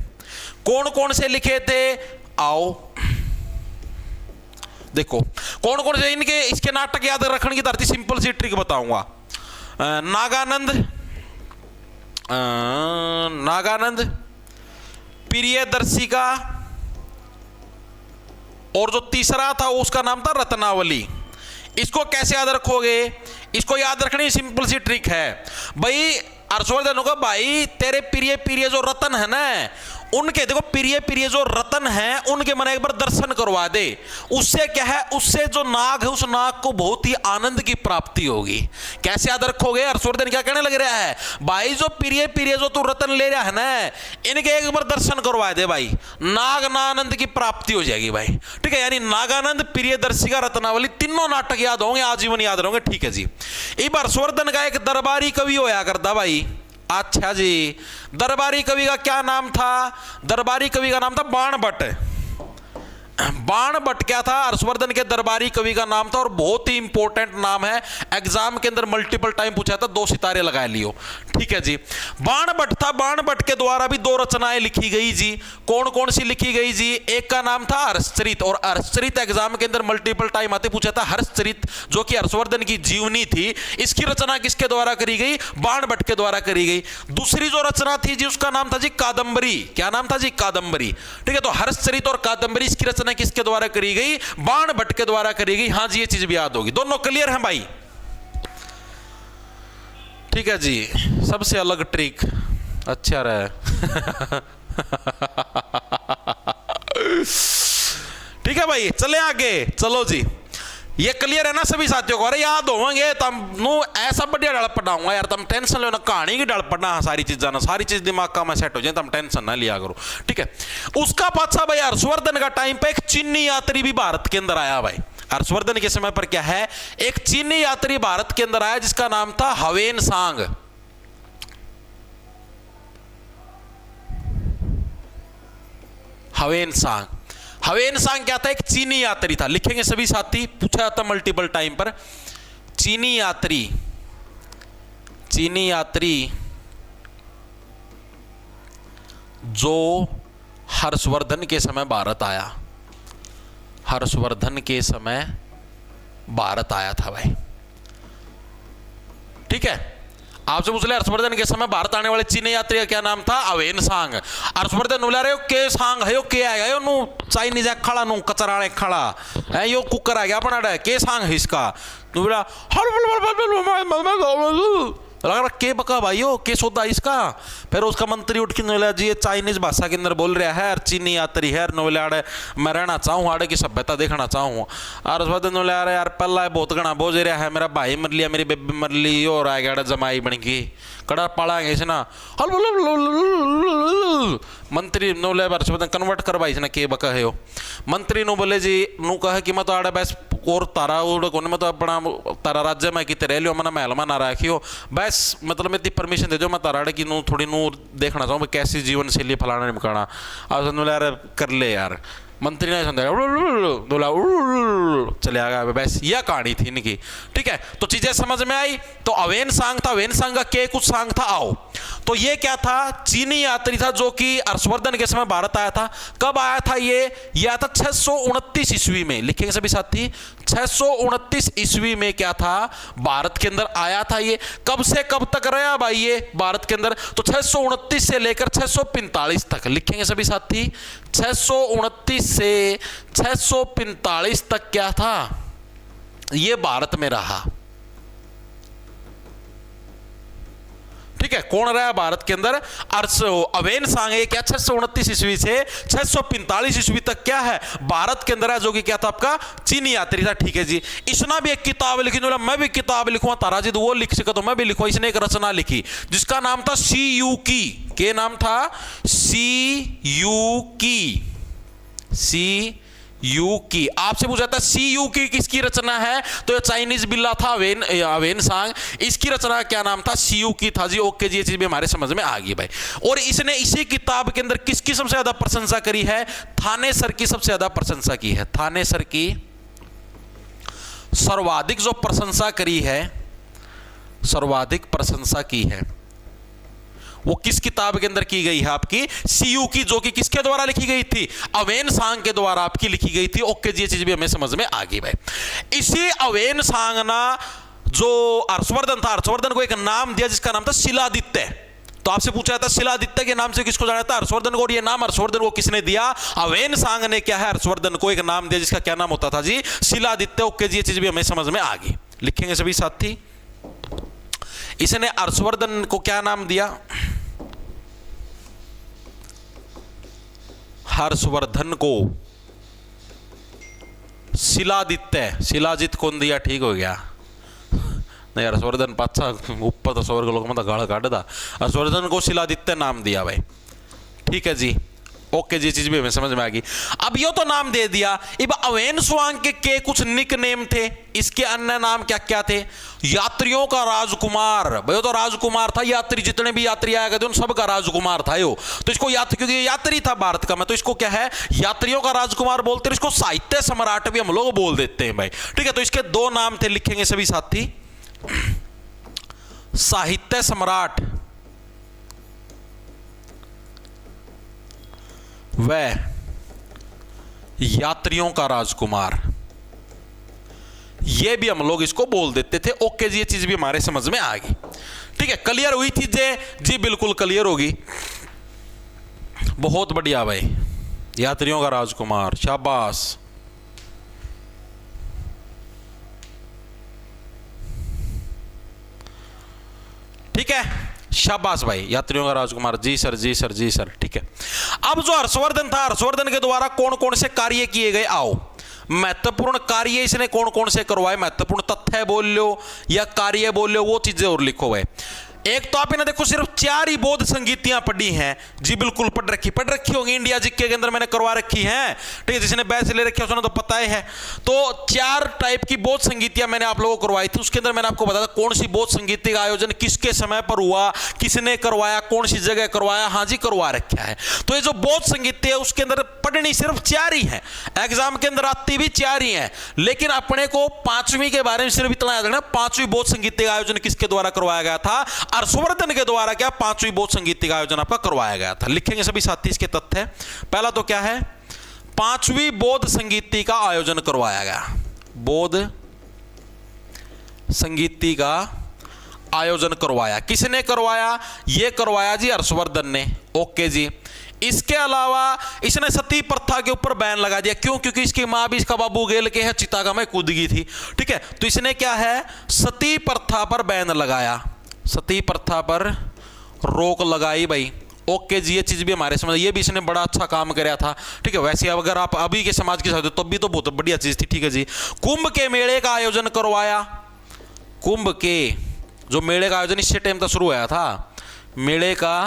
कौन कौन से लिखे थे, आओ देखो कौन कौन से इनके, इसके नाटक याद रखने की धरती सिंपल सी ट्रिक बताऊंगा। नागानंद, प्रियदर्शिका, और जो तीसरा था उसका नाम था रत्नावली। इसको कैसे याद रखोगे, इसको याद रखने की सिंपल सी ट्रिक है भाई। हर्षवर्धन होगा भाई, तेरे प्रिय जो रतन है ना, उनके देखो प्रिय जो रतन है उनके मन एक बार दर्शन करवा दे, उससे क्या है, उससे जो नाग है उस नाग को बहुत ही आनंद की प्राप्ति होगी। कैसे याद रखोगे, हर्षवर्धन क्या कहने लग रहा है भाई, जो प्रिय जो तू रतन ले रहा है ना, इनके एक बार दर्शन करवा दे भाई, नागनानंद की प्राप्ति हो जाएगी भाई। ठीक है, यानी नागानंद, प्रियदर्शिका, रत्नावली, तीनों नाटक याद होंगे, आजीवन याद रहेंगे। ठीक है जी, एक बार हर्षवर्धन का एक दरबारी कवि होया करता भाई। अच्छा जी, दरबारी कवि का क्या नाम था, दरबारी कवि का नाम था बाणभट्ट। बाणभट्ट क्या था, हर्षवर्धन के दरबारी कवि का नाम था, और बहुत ही इंपॉर्टेंट नाम है, एग्जाम के अंदर मल्टीपल टाइम पूछा था, 2 सितारे लगा लियो। ठीक है जी, बाणभट्ट था, बाणभट्ट के द्वारा भी 2 रचनाएं लिखी गई जी। कौन कौन सी लिखी गई जी, एक का नाम था हर्षचरित, और हर्षचरित एग्जाम के अंदर मल्टीपल टाइम आते पूछा था हर्षचरित, जो कि हर्षवर्धन की जीवनी थी। इसकी रचना किसके द्वारा करी गई, बाणभट्ट के द्वारा करी गई। दूसरी जो रचना थी जी, उसका नाम था जी कादंबरी। क्या नाम था जी, कादंबरी। ठीक है, तो हर्षचरित और कादंबरी, इसकी रचना किसके द्वारा करी गई, बाणभट्ट के द्वारा करी गई। हाँ जी, ये चीज भी याद होगी। दोनों क्लियर हैं भाई। ठीक है जी, सबसे अलग ट्रिक, अच्छा रहा ठीक है भाई, चले आगे, चलो जी, ये क्लियर है ना सभी साथियों को। अरे याद होंगे तम ऐसा बढ़िया डल पढ़ाऊंगा यार, तुम टेंशन लो ना, कहानी की डल पढ़ना, सारी चीज जाना, सारी चीज दिमाग का में सेट हो जाए, तुम टेंशन ना लिया करो। ठीक है, उसका पाछा भाई हर्षवर्धन का टाइम पे एक चीनी यात्री भी भारत के अंदर आया भाई। हर्षवर्धन के समय पर क्या है, एक चीनी यात्री भारत के अंदर आया जिसका नाम था हवेन सांग। हवेन सांग, हवेन सांग क्या था, एक चीनी यात्री था। लिखेंगे सभी साथी, पूछा जाता मल्टीपल टाइम पर। चीनी यात्री जो हर्षवर्धन के समय भारत आया, हर्षवर्धन के समय भारत आया था भाई। ठीक है, आपसे पूछ ले हर्षवर्धन के समय भारत आने वाले चीनी यात्री का क्या नाम था, हवेन सांग। हर्षवर्धन बोला रहे हो के सांग है, यो के आएगा, यो नु चाइनीज खड़ा, नु कचराने खड़ा है, यो कुकर आ गया अपना, के सांग है इसका। तू बोला लग रहा के बका भाइयों, के सौदा इसका। फिर उसका मंत्री उठ के बोला जी ये चाइनीज भाषा के अंदर बोल रहा है, चीनी यात्री है, नोले आड़े मैं रहना चाहूँ, आड़े की सभ्यता देखना चाहूँ। और उस बाद नोले आ रहे यार पहला बहुत घना बोझ रहा है, मेरा भाई मर लिया, मेरी बेबी मर ली, और आ गया जमाई बन गई, कड़ा पाला गई ना, मंत्री नो ले हर्षवर्धन कन्वर्ट कर भाई इसने के बका है हो मंत्री नो बोले जी नु कहे कि मैं तो आड़े बस और तारा उड़ कोने में तो अपना तारा राज्य में किते रह लियो मना महल में ना रखियो बस मतलब मैं परमिशन दे दो मैं तारा की नू थोड़ी नू देखना चाहूँ कैसी जीवन शैली फलाना निमकाना आज यार कर ले यार मंत्री ने समझा बोला चले आ गया बस यह कहानी थी इनकी ठीक है। तो चीजें समझ में आई। तो अवेन सांग था, अवेन सांग का के कुछ सांग था आओ। तो ये क्या था, चीनी यात्री था जो कि हर्षवर्धन के समय भारत आया था। कब आया था ये आया था 629 ईस्वी में। लिखेंगे सभी साथी 629 ईस्वी में क्या था भारत के अंदर आया था। ये कब से कब तक रहा भाई ये भारत के अंदर, तो 629 से लेकर 645 तक। लिखेंगे सभी साथी 629 से 645 तक क्या था ये भारत में रहा। ठीक है, कौन रहा भारत के अंदर, अवेन सांग क्या 629 ईस्वी से 645 ईस्वी तक क्या है भारत के अंदर है, जो कि क्या था आपका चीनी यात्री था। ठीक है जी, इसने भी एक किताब लिखी, मैं भी किताब लिखूंगा तारा जी, तो वो लिख सका तो मैं भी लिखूंगा। इसने एक रचना लिखी जिसका नाम था सी यू की, के नाम था सी यू की, सी यू की। आपसे पूछा था सी यू की किसकी रचना है, तो ये चाइनीज बिल्ला था अवेन सांग, इसकी रचना क्या नाम था, सी यू की था जी। ओके जी, ये चीज भी हमारे समझ में आ गई भाई। और इसने इसी किताब के अंदर किसकी सबसे ज्यादा प्रशंसा करी है, थाने सर की सबसे ज्यादा प्रशंसा की है। थाने सर की सर्वाधिक जो प्रशंसा करी है, सर्वाधिक प्रशंसा की है, वो किस किताब के अंदर की गई है आपकी, सीयू की, जो कि किसके द्वारा लिखी गई थी, अवेन सांग के द्वारा आपकी लिखी गई थी। ओके जी, ये चीज भी हमें समझ में आ गई भाई। इसी अवेन सांग ना जो हर्षवर्धन था, हर्षवर्धन को एक नाम दिया जिसका नाम था शिलादित्य। तो आपसे पूछा था शिलादित्य के नाम से किसको जाना था, हर्षवर्धन को। और ये नाम हर्षवर्धन को किसने दिया, अवेन सांग ने क्या है हर्षवर्धन को एक नाम दिया जिसका क्या नाम होता था जी, शिलादित्य। ओके जी, ये चीज भी हमें समझ में आ गई। लिखेंगे सभी साथी, इसने हर्षवर्धन को क्या नाम दिया, हर्षवर्धन को शिलादित्य। शिलाजित कौन दिया, ठीक हो गया नहीं, हर्षवर्धन पाचा ऊपर तो स्वर्ग लोग मतलब गाड़ काट था, हर्षवर्धन को शिलादित्य नाम दिया भाई। ठीक है जी, ओके जी, चीज भी हमें समझ में आ गई। अब यो तो नाम दे दिया, अब अवेन स्वांग के कुछ निक नेम थे, इसके अन्य नाम क्या क्या थे, यात्रियों का राजकुमार। भाई तो राजकुमार था, यात्री जितने भी यात्री आए गए उन सबका राजकुमार था यो। तो इसको क्योंकि यात्री था भारत का, मैं तो इसको क्या है यात्रियों का राजकुमार बोलते हैं। इसको साहित्य सम्राट भी हम लोग बोल देते हैं भाई। ठीक है, तो इसके दो नाम थे, लिखेंगे सभी साथी, साहित्य सम्राट वह यात्रियों का राजकुमार, ये भी हम लोग इसको बोल देते थे। ओके जी, ये चीज भी हमारे समझ में आ गई। ठीक है, क्लियर हुई चीजें जी, बिल्कुल क्लियर होगी, बहुत बढ़िया भाई। यात्रियों का राजकुमार, शाबाश। ठीक है, शाबाश भाई, यात्रियों का राजकुमार, जी सर जी सर जी सर। ठीक है, अब जो हर्षवर्धन था, हर्षवर्धन के द्वारा कौन कौन से कार्य किए गए, आओ महत्वपूर्ण कार्य इसने कौन कौन से करवाए, महत्वपूर्ण तथ्य बोल लो या कार्य बोल लो, वो चीजें और लिखो भाई। एक तो आप इन्हें देखो सिर्फ 4 ही बौद्ध संगीतियां पढ़ी हैं जी, बिल्कुल पढ़ रखी होंगी, इंडिया जीके के अंदर मैंने करवा रखी हैं। ठीक है, जिसने बैच ले रखी है उसने तो पता ही है। तो 4 टाइप की बौद्ध संगीतियां मैंने आप लोगों को करवाई थी। उसके अंदर मैंने आपको बताया कौन सी बौद्ध संगीति का आयोजन किसके समय पर हुआ, किसने करवाया, कौन सी जगह करवाया, हाँ जी करवा रखा है। तो ये जो बौद्ध संगीत है उसके अंदर पढ़नी सिर्फ 4 ही है, एग्जाम के अंदर आती भी 4 ही है। लेकिन अपने को 5वीं के बारे में सिर्फ इतना याद रखना, 5वीं बौद्ध संगीत का आयोजन किसके द्वारा करवाया गया था, हर्षवर्धन के द्वारा क्या 5वीं बौद्ध संगीत का आयोजन आपका करवाया गया था। लिखेंगे सभी साथी इसके तथ्य। पहला तो क्या है, 5वीं बौद्ध संगीत का आयोजन करवाया गया, बौद्ध संगीत का आयोजन करवाया, किसने करवाया, ये करवाया जी हर्षवर्धन ने। ओके जी, इसके अलावा इसने सती प्रथा के ऊपर बैन लगा दिया। क्यों, क्योंकि इसकी मां भी इसका बाबू गेल के है चितागा में कूद गई थी। ठीक है, तो इसने क्या है सती प्रथा पर बैन लगाया, सती प्रथा पर रोक लगाई भाई। ओके जी, ये चीज भी हमारे समझ, ये भी इसने बड़ा अच्छा काम कराया था। ठीक है, वैसे अगर आप अभी के समाज के साथ तो भी तो बहुत बढ़िया चीज थी। ठीक है जी, कुंभ के मेले का आयोजन करवाया, कुंभ के जो मेले का आयोजन इससे टाइम तक शुरू हुआ था, मेले का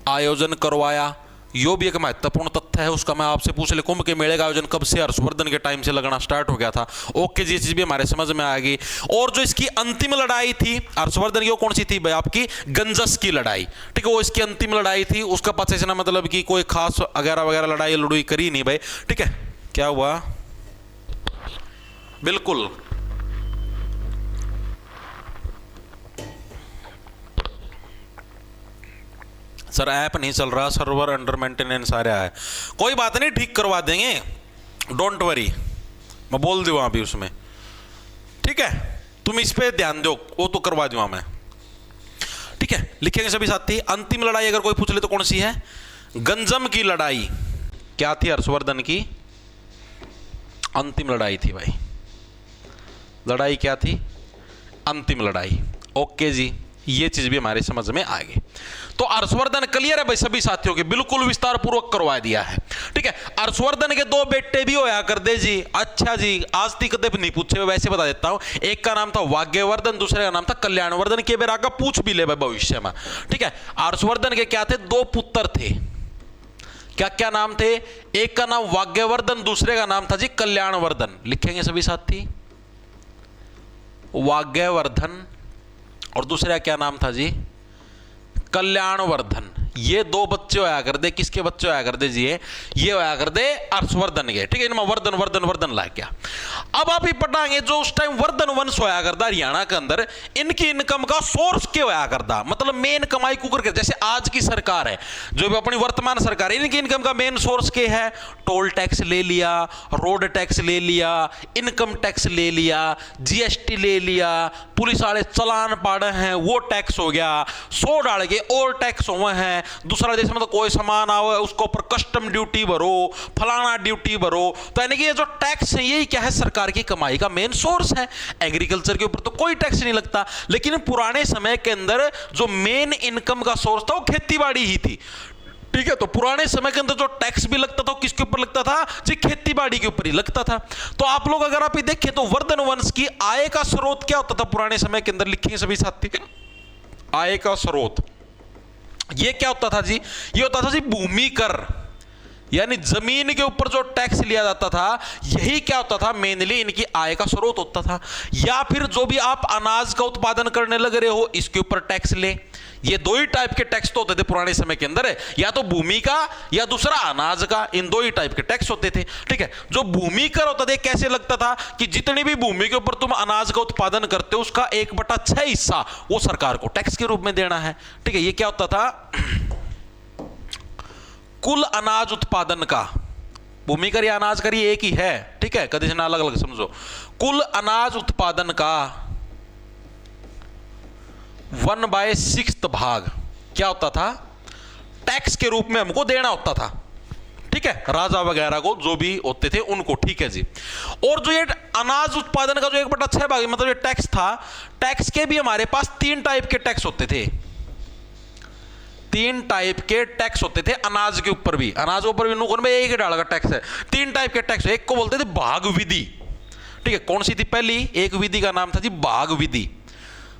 आयोजन करवाया, यो भी एक महत्वपूर्ण तथ्य है, उसका मैं आपसे पूछ ले कुंभ के मेले का आयोजन कब से? हर्षवर्धन के टाइम से लगना स्टार्ट हो गया था। ओके जी, ये चीज भी हमारे समझ में आ गई। और जो इसकी अंतिम लड़ाई थी हर्षवर्धन की, वो कौन सी थी भाई? आपकी गंजस की लड़ाई, ठीक है, वो इसकी अंतिम लड़ाई थी। उसका पता चला मतलब कि कोई खास वगैरह वगैरह लड़ाई लड़ुई करी नहीं भाई, ठीक है। क्या हुआ? बिल्कुल सर ऐप नहीं चल रहा, सर्वर अंडर मेंटेनेंस आ रहा है। कोई बात नहीं, ठीक करवा देंगे, डोंट वरी, मैं बोल दूँ अभी उसमें, ठीक है, तुम इस पे ध्यान दो, वो तो करवा दूंगा मैं, ठीक है। लिखेंगे सभी साथी। अंतिम लड़ाई अगर कोई पूछ ले तो कौन सी है? गंजम की लड़ाई। क्या थी हर्षवर्धन की अंतिम लड़ाई थी भाई? लड़ाई क्या थी? अंतिम लड़ाई। ओके जी, ये चीज भी हमारे समझ में आ गई। तो हर्षवर्धन क्लियर है भाई सभी साथियों के, बिल्कुल विस्तार पूर्वक करवा दिया है, ठीक है। हर्षवर्धन के दो बेटे भी होया कर दे जी। अच्छा जी, आज तक कदे नहीं पूछे, वैसे बता देता हूं। एक का नाम था वाग्यवर्धन, दूसरे का नाम था कल्याणवर्धन। के बेर आगे पूछ भी ले भाई भविष्य में, ठीक है। हर्षवर्धन के क्या थे? दो पुत्र थे। क्या क्या नाम थे? एक का नाम वाग्यवर्धन, दूसरे का नाम था जी कल्याणवर्धन। लिखेंगे सभी साथी, वाग्यवर्धन और दूसरा क्या नाम था जी? कल्याणवर्धन। ये दो बच्चे होया कर दे, किसके बच्चे होया कर दे जी? ये होया कर दे हर्षवर्धन के, ठीक है। इनमें वर्धन वर्धन वर्धन ला गया। अब आप ही पढ़ाएंगे जो उस टाइम वर्धन वंश होया करता हरियाणा के अंदर, इनकी इनकम का सोर्स क्या होया करता, मतलब मेन कमाई कुकर के, जैसे आज की सरकार है जो भी अपनी वर्तमान सरकार है, इनकी इनकम का मेन सोर्स क्या है? टोल टैक्स ले लिया, रोड टैक्स ले लिया, इनकम टैक्स ले लिया, जीएसटी ले लिया, पुलिस वाले चलान पाड़े हैं वो टैक्स हो गया, 100 डाल के और टैक्स हुए हैं। दूसरा देश में तो कोई सामान आवे उसको ऊपर कस्टम ड्यूटी भरो, फलाना ड्यूटी भरो। तो यानी कि ये जो टैक्स है यही क्या है? सरकार की कमाई का मेन सोर्स है। एग्रीकल्चर के ऊपर तो कोई टैक्स नहीं लगता, लेकिन पुराने समय के अंदर जो मेन इनकम का सोर्स था वो खेतीबाड़ी ही थी, ठीक है। तो पुराने समय के अंदर जो टैक्स भी लगता था वो किसके ऊपर लगता था जी? खेतीबाड़ी के ऊपर ही लगता था। तो आप लोग अगर आप ये देखें तो वर्धन वंश की आय का स्रोत क्या होता था पुराने समय के अंदर? लिखेंगे सभी साथी, आय का स्रोत ये क्या होता था जी? ये होता था जी भूमि कर, यानी जमीन के ऊपर जो टैक्स लिया जाता था, यही क्या होता था? मेनली इनकी आय का स्रोत होता था। या फिर जो भी आप अनाज का उत्पादन करने लग रहे हो इसके ऊपर टैक्स ले। ये दो ही टाइप के टैक्स तो होते थे पुराने समय के अंदर, या तो भूमि का या दूसरा अनाज का, इन दो ही टाइप के टैक्स होते थे, ठीक है। जो भूमि कर होता था कैसे लगता था कि जितनी भी भूमि के ऊपर तुम अनाज का उत्पादन करते हो उसका 1/6 हिस्सा वो सरकार को टैक्स के रूप में देना है, ठीक है। ये क्या होता था? कुल अनाज उत्पादन का, भूमि कर या अनाज कर ये एक ही है, ठीक है, कभी से ना अलग अलग समझो। कुल अनाज उत्पादन का 1/6 भाग क्या होता था? टैक्स के रूप में हमको देना होता था, ठीक है, राजा वगैरह को जो भी होते थे उनको, ठीक है जी। और जो ये अनाज उत्पादन का जो 1/6 भाग मतलब ये टैक्स था, टैक्स के भी हमारे पास 3 टाइप के टैक्स होते थे। 3 टाइप के टैक्स होते थे अनाज के ऊपर भी, अनाज के ऊपर भी नुकसान में एक ही डाल का टैक्स है। 3 टाइप के टैक्स, एक को बोलते थे भाग विधि, ठीक है। कौन सी थी पहली? एक विधि का नाम था जी भाग विधि।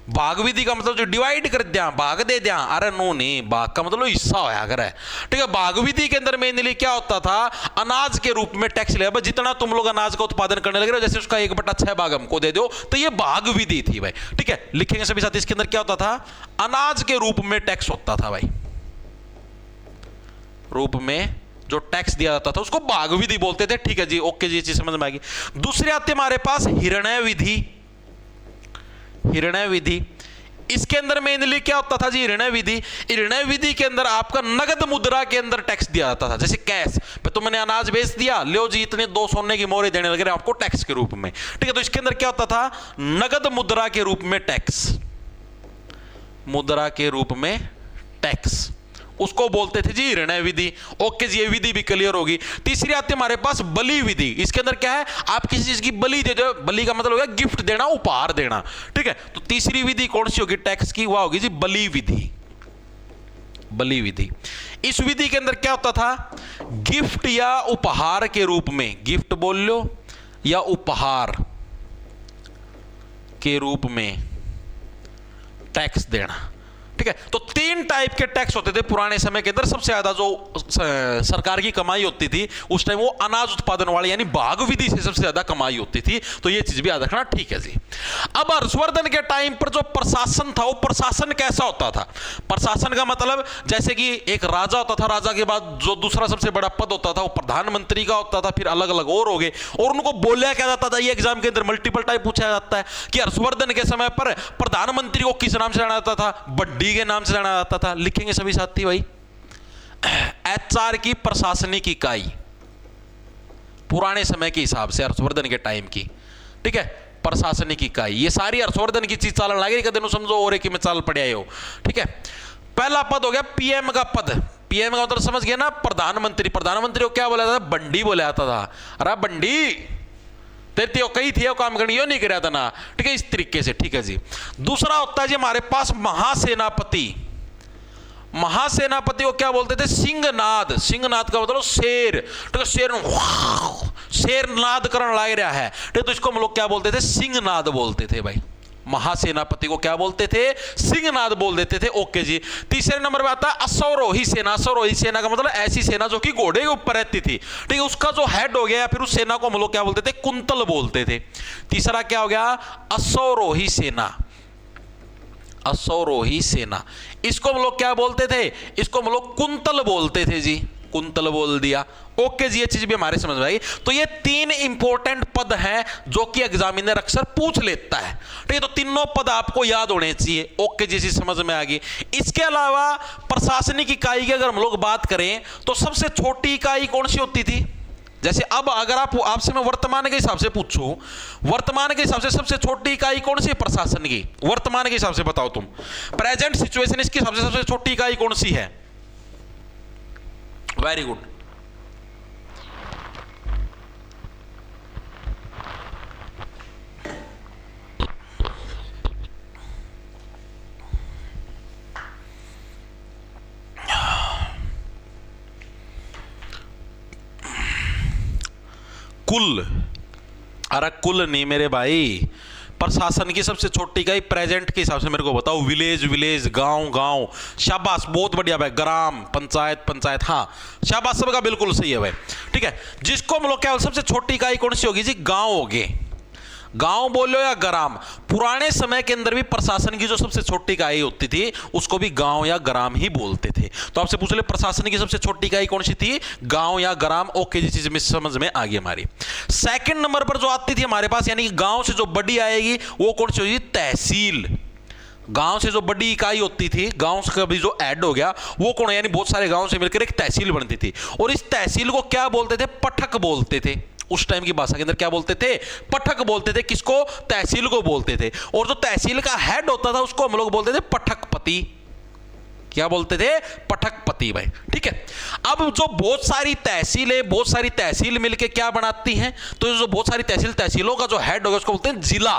भाग विधि का मतलब जो डिवाइड कर दिया, भाग दे दिया, अरे नो नहीं, भाग का मतलब हिस्सा होया करे, ठीक है। भाग विधि के अंदर मेनली क्या होता था? अनाज के रूप में टैक्स लिया, जितना तुम लोग अनाज का उत्पादन करने लगे जैसे उसका 1/6 भाग हमको दे दो, तो ये भाग विधि थी भाई, ठीक है। लिखेंगे सभी साथी, इसके अंदर क्या होता था? अनाज के रूप में टैक्स होता था भाई, रूप में जो टैक्स दिया जाता था उसको भाग विधि बोलते थे, ठीक है जी। ओके जी, चीज समझ में आ गई। दूसरी आती है हमारे पास हिरण्य विधि। हिरण्य विधि, इसके अंदर मेनली क्या होता था जी? हिरण्य विधि, हिरण्य विधि के अंदर आपका नगद मुद्रा के अंदर टैक्स दिया जाता था, जैसे कैश पे तुमने अनाज बेच दिया, लो जी इतने 2 सोने की मोहरें देने लगे रहे आपको टैक्स के रूप में, ठीक है। तो इसके अंदर क्या होता था? नगद मुद्रा के रूप में टैक्स, मुद्रा के रूप में टैक्स, उसको बोलते थे जी हिरण्य विधि। ओके जी, ये विधि भी क्लियर होगी। तीसरी आती है हमारे पास बलि विधि। इसके अंदर क्या है? आप किसी चीज की बलि दे दो, बलि का मतलब होगा गिफ्ट देना, उपहार देना, ठीक है। तो तीसरी विधि कौन सी होगी टैक्स की? वह होगी जी बलि विधि। बलि विधि, इस विधि के अंदर क्या होता था? गिफ्ट या उपहार के रूप में, गिफ्ट बोल लो या उपहार के रूप में टैक्स देना, ठीक है। तो 3 टाइप के टैक्स होते थे पुराने समय के अंदर। सबसे ज्यादा जो सरकार की कमाई होती थी उस टाइम वो अनाज उत्पादन वाले यानी भाग विधि से सबसे ज्यादा कमाई होती थी। तो ये चीज भी याद रखना, ठीक है जी। अब हर्षवर्धन के टाइम पर जो प्रशासन था वो प्रशासन कैसा होता था? प्रशासन का मतलब जैसे कि एक राजा होता था, राजा के बाद जो दूसरा सबसे बड़ा पद होता था वो प्रधानमंत्री का होता था, फिर अलग अलग और हो गए, और उनको बोला क्या जाता था, ये एग्जाम के अंदर मल्टीपल टाइप पूछा जाता है कि हर्षवर्धन के समय पर प्रधानमंत्री को किस नाम से जाना जाता था? बड्डी के नाम से जाना जाता था। लिखेंगे सभी साथी भाई, एचआर की प्रशासनिक इकाई पुराने समय के हिसाब से हर्षवर्धन के टाइम की, ठीक है, प्रशासनिक इकाई। ये सारी हर्षवर्धन की चीज चालन लगे कदम समझो और एक में चाल पड़े हो, ठीक है। पहला पद हो गया पीएम का पद। पीएम का मतलब समझ गया ना, प्रधानमंत्री। प्रधानमंत्री को क्या बोला जाता था? बंडी बोला जाता था। अरे बंडी तेरे कही थी काम करनी, यो नहीं कर रहा था ना, ठीक है, इस तरीके से, ठीक है जी। दूसरा होता है जी हमारे पास महासेनापति। महासेनापति को क्या बोलते थे? सिंहनाद। सिंहनाद का मतलब शेर, ठीक है, शेर नाद करण लाग रहा है, ठीक है, तो इसको हम लोग क्या बोलते थे? सिंहनाद बोलते थे भाई। महासेनापति को क्या बोलते थे? सिंहनाद बोल देते थे। ओके जी। तीसरे नंबर पे आता है अश्वरोही सेना। अश्वरोही सेना का मतलब ऐसी सेना जो कि घोड़े के ऊपर रहती थी, ठीक है, उसका जो हेड हो गया या फिर उस सेना को हम लोग क्या बोलते थे? कुंतल बोलते थे। तीसरा क्या हो गया? अश्वरोही सेना। अश्वरोही सेना, इसको हम लोग क्या बोलते थे? इसको हम लोग कुंतल बोलते थे जी, कुंतल बोल दिया। ओके जी, ये चीज भी हमारे समझ में आई। तो ये 3 इंपॉर्टेंट पद हैं जो कि एग्जामिनर अक्सर पूछ लेता है, ठीक है, तो तीनों पद आपको याद होने चाहिए। ओके जी, चीज समझ में आ गई। इसके अलावा प्रशासनिक इकाई की अगर हम लोग बात करें तो सबसे छोटी इकाई कौन सी होती थी? जैसे अब अगर आपसे मैं वर्तमान के हिसाब से पूछूं, वर्तमान के हिसाब से सबसे छोटी इकाई कौन सी है प्रशासन की? वर्तमान के हिसाब से बताओ तुम, प्रेजेंट सिचुएशन इसके हिसाब से सबसे छोटी इकाई कौन सी है? Very good. कुल, अरे कुल नहीं मेरे भाई, प्रशासन की सबसे छोटी इकाई प्रेजेंट के हिसाब से मेरे को बताओ। विलेज, विलेज, गांव, गांव। शाबाश, बहुत बढ़िया भाई। ग्राम, पंचायत, पंचायत, हाँ शाबाश, सबका बिल्कुल सही है भाई, ठीक है। जिसको हम लोग क्या सबसे छोटी इकाई कौन सी होगी जी? गांव होगी। गांव बोलो या ग्राम, पुराने समय के अंदर भी प्रशासन की जो सबसे छोटी इकाई होती थी उसको भी गांव या ग्राम ही बोलते थे। तो आपसे पूछ ले प्रशासन की सबसे छोटी इकाई कौन सी थी? गांव या ग्राम। ओके जी, चीज में समझ में आ गई हमारी। सेकंड नंबर पर जो आती थी हमारे पास यानी कि गांव से जो बड़ी आएगी वो कौन सी होगी? तहसील। गांव से जो बड़ी इकाई होती थी, गांव का भी जो ऐड हो गया वो कौन है? यानी बहुत सारे गांव से मिलकर एक तहसील बनती थी, और इस तहसील को क्या बोलते थे? पठक बोलते थे। उस टाइम की भाषा के अंदर क्या बोलते थे? पठक बोलते थे। किसको? तहसील को बोलते थे। और जो तहसील का हेड होता था उसको हम लोग बोलते थे पठकपति। क्या बोलते थे? पठकपति भाई, ठीक है। अब जो बहुत सारी तहसीलें, बहुत सारी तहसील मिलके क्या बनाती हैं? तो जो बहुत सारी तहसीलों का जो हेड होगा उसको बोलते हैं जिला,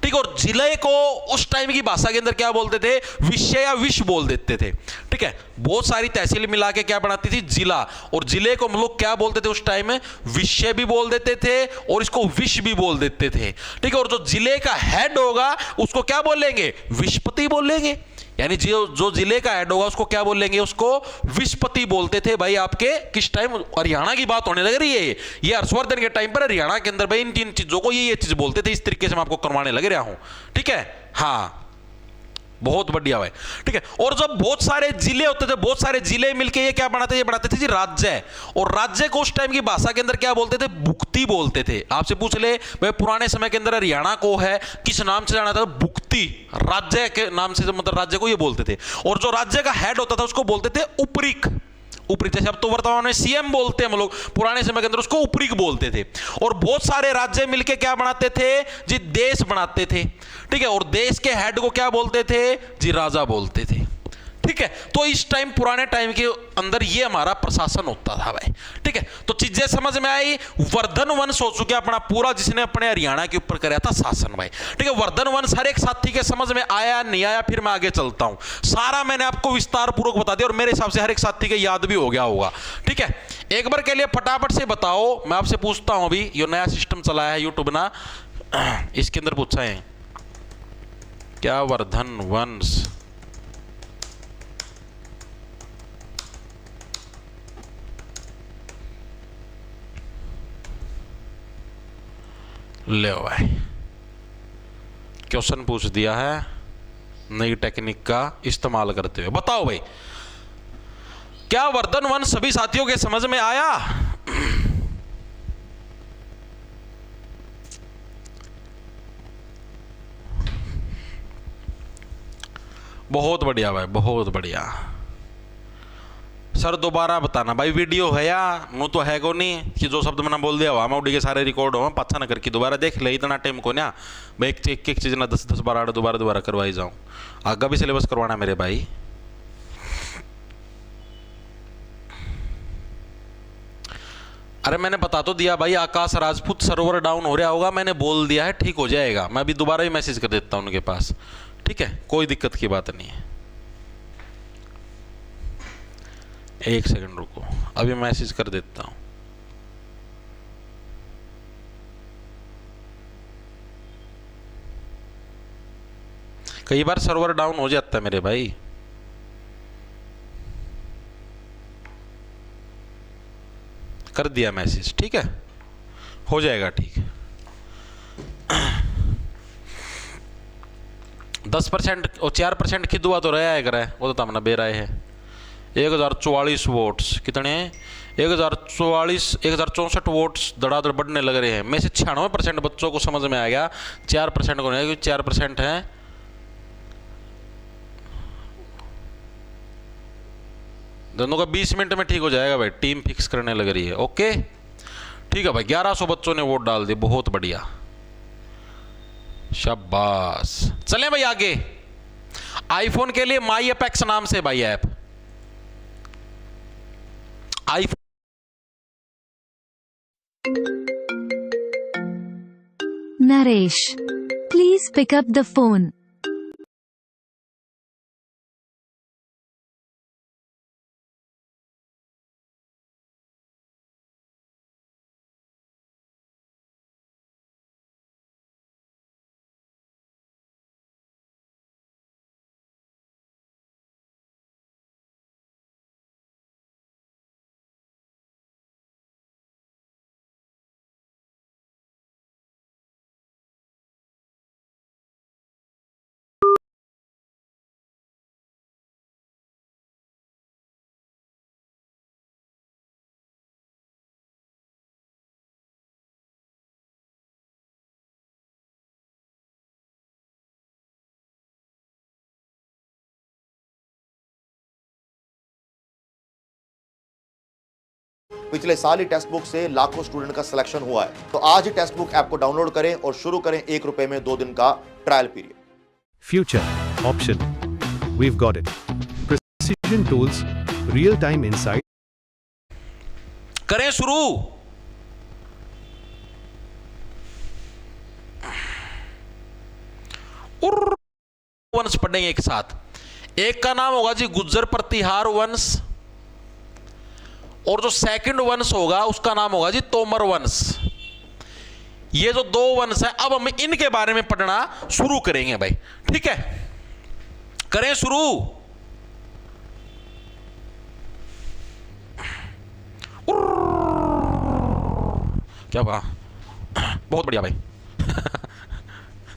ठीक है। और जिले को उस टाइम की भाषा के अंदर क्या बोलते थे? विषय या विश बोल देते थे, ठीक है। बहुत सारी तहसील मिला के क्या बनाती थी? जिला। और जिले को हम लोग क्या बोलते थे उस टाइम में? विषय भी बोल देते थे और इसको विश भी बोल देते थे, ठीक है। और जो जिले का हेड होगा उसको क्या बोलेंगे? विशपति बोलेंगे। यानी जो जिले का हेड होगा उसको क्या बोलेंगे? उसको विशपति बोलते थे भाई। आपके किस टाइम? हरियाणा की बात होने लग रही है, ये हर्षवर्धन के टाइम पर हरियाणा के अंदर भाई इन 3 चीजों को ये चीज बोलते थे। इस तरीके से मैं आपको करवाने लग रहा हूं, ठीक है। हाँ, बहुत बढ़िया भाई, ठीक है। और जब बहुत सारे जिले होते थे, बहुत सारे जिले मिलके ये क्या बनाते थे? ये बनाते थे जी राज्य। और राज्य को उस टाइम की भाषा के अंदर क्या बोलते थे? भुक्ति बोलते थे। आपसे पूछ ले भाई पुराने समय के अंदर हरियाणा को है किस नाम से जाना था? भुक्ति, राज्य के नाम से, मतलब राज्य को ये बोलते थे। और जो राज्य का हेड होता था उसको बोलते थे उपरिक। उपरिक, जैसे अब तो वर्तमान में सीएम बोलते हैं हम लोग, पुराने समय के अंदर उसको उपरिक बोलते थे। और बहुत सारे राज्य मिलके क्या बनाते थे जी? देश बनाते थे, ठीक है। और देश के हेड को क्या बोलते थे जी? राजा बोलते थे, ठीक है। तो इस टाइम, पुराने टाइम के अंदर ये हमारा प्रशासन होता था भाई, ठीक है। तो चीजें समझ में आई। वर्धन वंश हो चुके अपना पूरा, जिसने अपने हरियाणा के ऊपर कराया था शासन भाई, ठीक है। वर्धन वंश हर एक साथी के समझ में आया नहीं आया, फिर मैं आगे चलता हूं। सारा मैंने आपको विस्तार पूर्वक बता दिया और मेरे हिसाब से हर एक साथी के याद भी हो गया होगा, ठीक है। एक बार के लिए फटाफट से बताओ, मैं आपसे पूछता हूं, अभी ये नया सिस्टम चलाया है यूट्यूब ना, इसके अंदर पूछा है क्या वर्धन वंश ले भाई, क्वेश्चन पूछ दिया है नई टेक्निक का इस्तेमाल करते हुए। बताओ भाई, क्या वर्धन वंश सभी साथियों के समझ में आया? बहुत बढ़िया भाई, बहुत बढ़िया। सर दोबारा बताना भाई, वीडियो है या मुँह तो है को नहीं कि जो शब्द मैंने बोल दिया हुआ मैं उड़ी के सारे रिकॉर्ड हो पाछा न करके दोबारा देख ले, इतना टाइम को ना भाई एक चीज ना 10-10 बार दोबारा करवाई जाऊं। आगे भी सिलेबस करवाना मेरे भाई। अरे मैंने बता तो दिया भाई, आकाश राजपूत सर्वर डाउन हो रहा होगा, मैंने बोल दिया है, ठीक हो जाएगा। मैं अभी दोबारा ही मैसेज कर देता हूं उनके पास, ठीक है, कोई दिक्कत की बात नहीं है। एक सेकंड रुको, अभी मैसेज कर देता हूं। कई बार सर्वर डाउन हो जाता है मेरे भाई। कर दिया मैसेज, ठीक है, हो जाएगा ठीक। 10% और 4% की दुआ तो रहा है कर है, वो तो हमने बे रहे हैं। 1044 वोट्स कितने? 1064 वोट्स धड़ाधड़ बढ़ने लग रहे हैं। में से 96% बच्चों को समझ में आ गया, 4% को नहीं, 4% है। दोनों का 20 मिनट में ठीक हो जाएगा भाई, टीम फिक्स करने लग रही है। ओके ठीक है भाई, 1100 बच्चों ने वोट डाल दिए, बहुत बढ़िया, शाबाश। चलें भाई आगे। आईफोन के लिए माई एपेक्स नाम से भाई app, iPhone Naresh, please pick up the phone. पिछले साल ही टेक्स्ट बुक से लाखों स्टूडेंट का सिलेक्शन हुआ है। तो आज ही टेक्स्ट बुक ऐप को डाउनलोड करें और शुरू करें 1 रुपए में 2 दिन का trial period. Future option. We've got it. Precision tools, real-time insight. करें शुरू। वंश पढ़ेंगे एक साथ। एक का नाम होगा जी गुज्जर प्रतिहार वंश, और जो सेकंड वंश होगा उसका नाम होगा जी तोमर वंश। ये जो 2 वंश है, अब हम इनके बारे में पढ़ना शुरू करेंगे भाई, ठीक है, करें शुरू। क्या हुआ? बहुत बढ़िया भाई।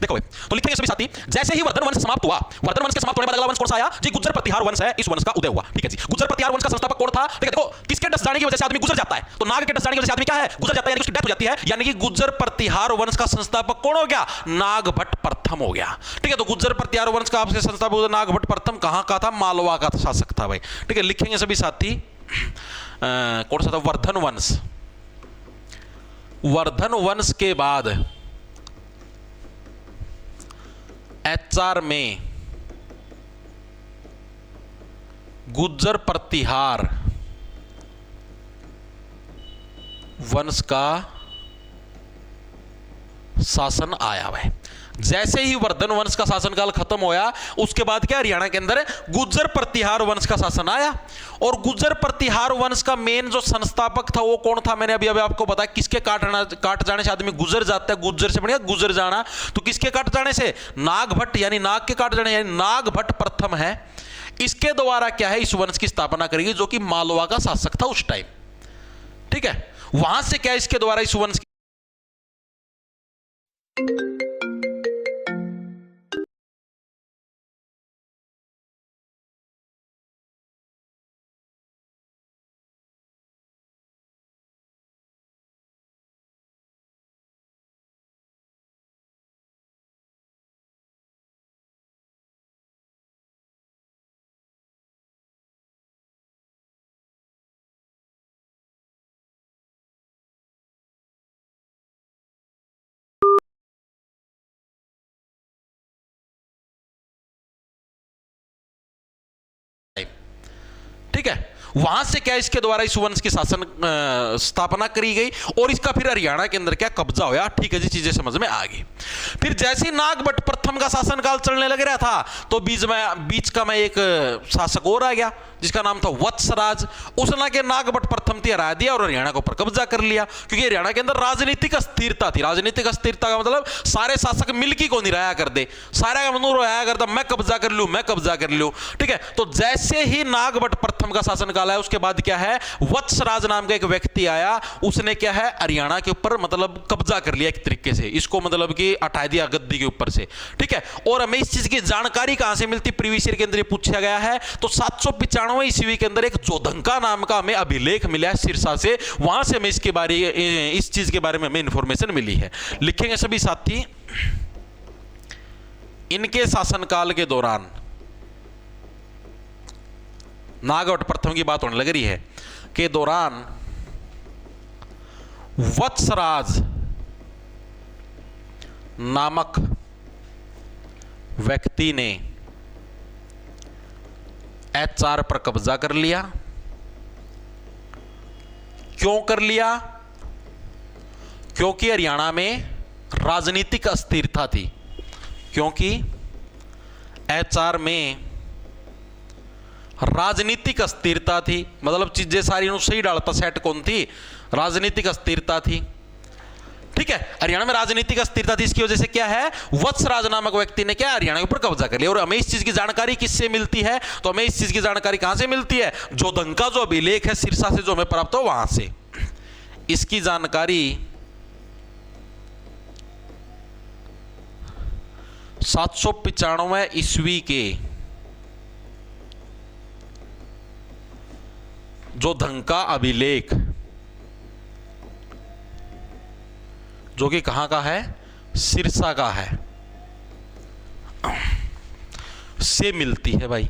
देखो भाई, तो लिखेंगे सभी साथी, जैसे ही वर्धन वंश समाप्त हुआ, वर्धन वंश के समाप्त होने बाद अगला वंश कौन सा आया जी? गुज्जर प्रतिहार वंश है, इस वंश का उदय हुआ, ठीक है जी। गुज्जर प्रतिहार वंश का संस्थापक कौन था? ठीक है, देखो किसके डस जाने की वजह से आदमी गुजर जाता है, तो नाग के डस जाने की वजह से आदमी क्या है? गुजर जाता है, यानी उसकी डेथ हो जाती है, यानी कि गुज्जर प्रतिहार वंश का संस्थापक कौन हो गया? नागभट्ट प्रथम हो गया, ठीक है। तो गुज्जर प्रतिहार वंश का आपसे संस्थापक नागभट्ट प्रथम कहां का था? मालवा का शासक था भाई, ठीक है। लिखेंगे सभी साथी, कौन सा था? वर्धन वंश। वर्धन वंश के बाद HR में गुज्जर प्रतिहार वंश का शासन आया है। जैसे ही वर्धन वंश का शासनकाल खत्म होया, उसके बाद क्या हरियाणा के अंदर गुज्जर प्रतिहार वंश का शासन आया। और गुज्जर प्रतिहार वंश का मेन जो संस्थापक था वो कौन था? मैंने अभी आपको बताया, किसके काट जाने से आदमी गुजर जाता है, गुज्जर से बढ़िया गुजर जाना, तो किसके काट जाने से? नागभट्ट, यानी नाग के काट जाने, यानी नागभट्ट प्रथम है। इसके द्वारा क्या है, इस वंश की स्थापना करेगी, जो कि मालवा का शासक था उस टाइम, ठीक है। वहां से क्या इसके द्वारा इस वंश ठीक है, वहां से क्या इसके द्वारा इस वंश की शासन स्थापना करी गई और इसका फिर हरियाणा के अंदर क्या कब्जा होया। ठीक है जी, चीजें समझ में आ गई। फिर जैसे ही नागभट्ट प्रथम का शासनकाल चलने लग रहा था तो बीच का मैं एक शासक और आ गया जिसका नाम था वत्सराज। उसने के नागभट्ट प्रथम थी हरा दिया और हरियाणा के ऊपर कब्जा कर लिया, क्योंकि हरियाणा के अंदर राजनीतिक अस्थिरता थी। राजनीतिक अस्थिरता का मतलब सारे शासक मिलकी को नहीं रहा कर दे, सारा का मनोर रहा करता मैं कब्जा कर लूं, मैं कब्जा कर लूं। ठीक है, तो जैसे ही नागभट्ट प्रथम का शासनकाल है उसके बाद क्या है, वत्सराज नाम का एक व्यक्ति आया, उसने क्या है हरियाणा के ऊपर मतलब कब्जा कर लिया एक तरीके से, इसको मतलब कि हटा दिया गद्दी के ऊपर से। ठीक है, और हमें इस चीज की जानकारी कहां से मिलती, प्रीवियस ईयर के अंदर पूछा गया है। तो 795 ईस्वी के अंदर एक जोधंका नाम का हमें अभिलेख मिला है सिरसा से, वहां से हमें इसके बारे इस चीज के बारे में हमें इंफॉर्मेशन मिली है। लिखेंगे सभी साथी, इनके शासनकाल के दौरान नागभट्ट प्रथम की बात होने लग रही है के दौरान वत्सराज नामक व्यक्ति ने एचआर पर कब्जा कर लिया। क्यों कर लिया? क्योंकि हरियाणा में राजनीतिक अस्थिरता थी, क्योंकि एचआर में राजनीतिक अस्थिरता थी, मतलब चीजें सारी सही डालता सेट कौन थी, राजनीतिक अस्थिरता थी। ठीक है, हरियाणा में राजनीतिक अस्थिरता थी, इसकी वजह से क्या है, वत्सराज नामक व्यक्ति ने क्या हरियाणा के ऊपर कब्जा कर लिया। और हमें इस चीज की जानकारी किससे मिलती है, तो हमें इस चीज की जानकारी कहां से मिलती है, जोधंका जो अभिलेख है सिरसा से जो हमें प्राप्त हो वहां से। इसकी जानकारी 795 ईस्वी के जोधंका अभिलेख जो कि कहां का है, सिरसा का है, से मिलती है भाई।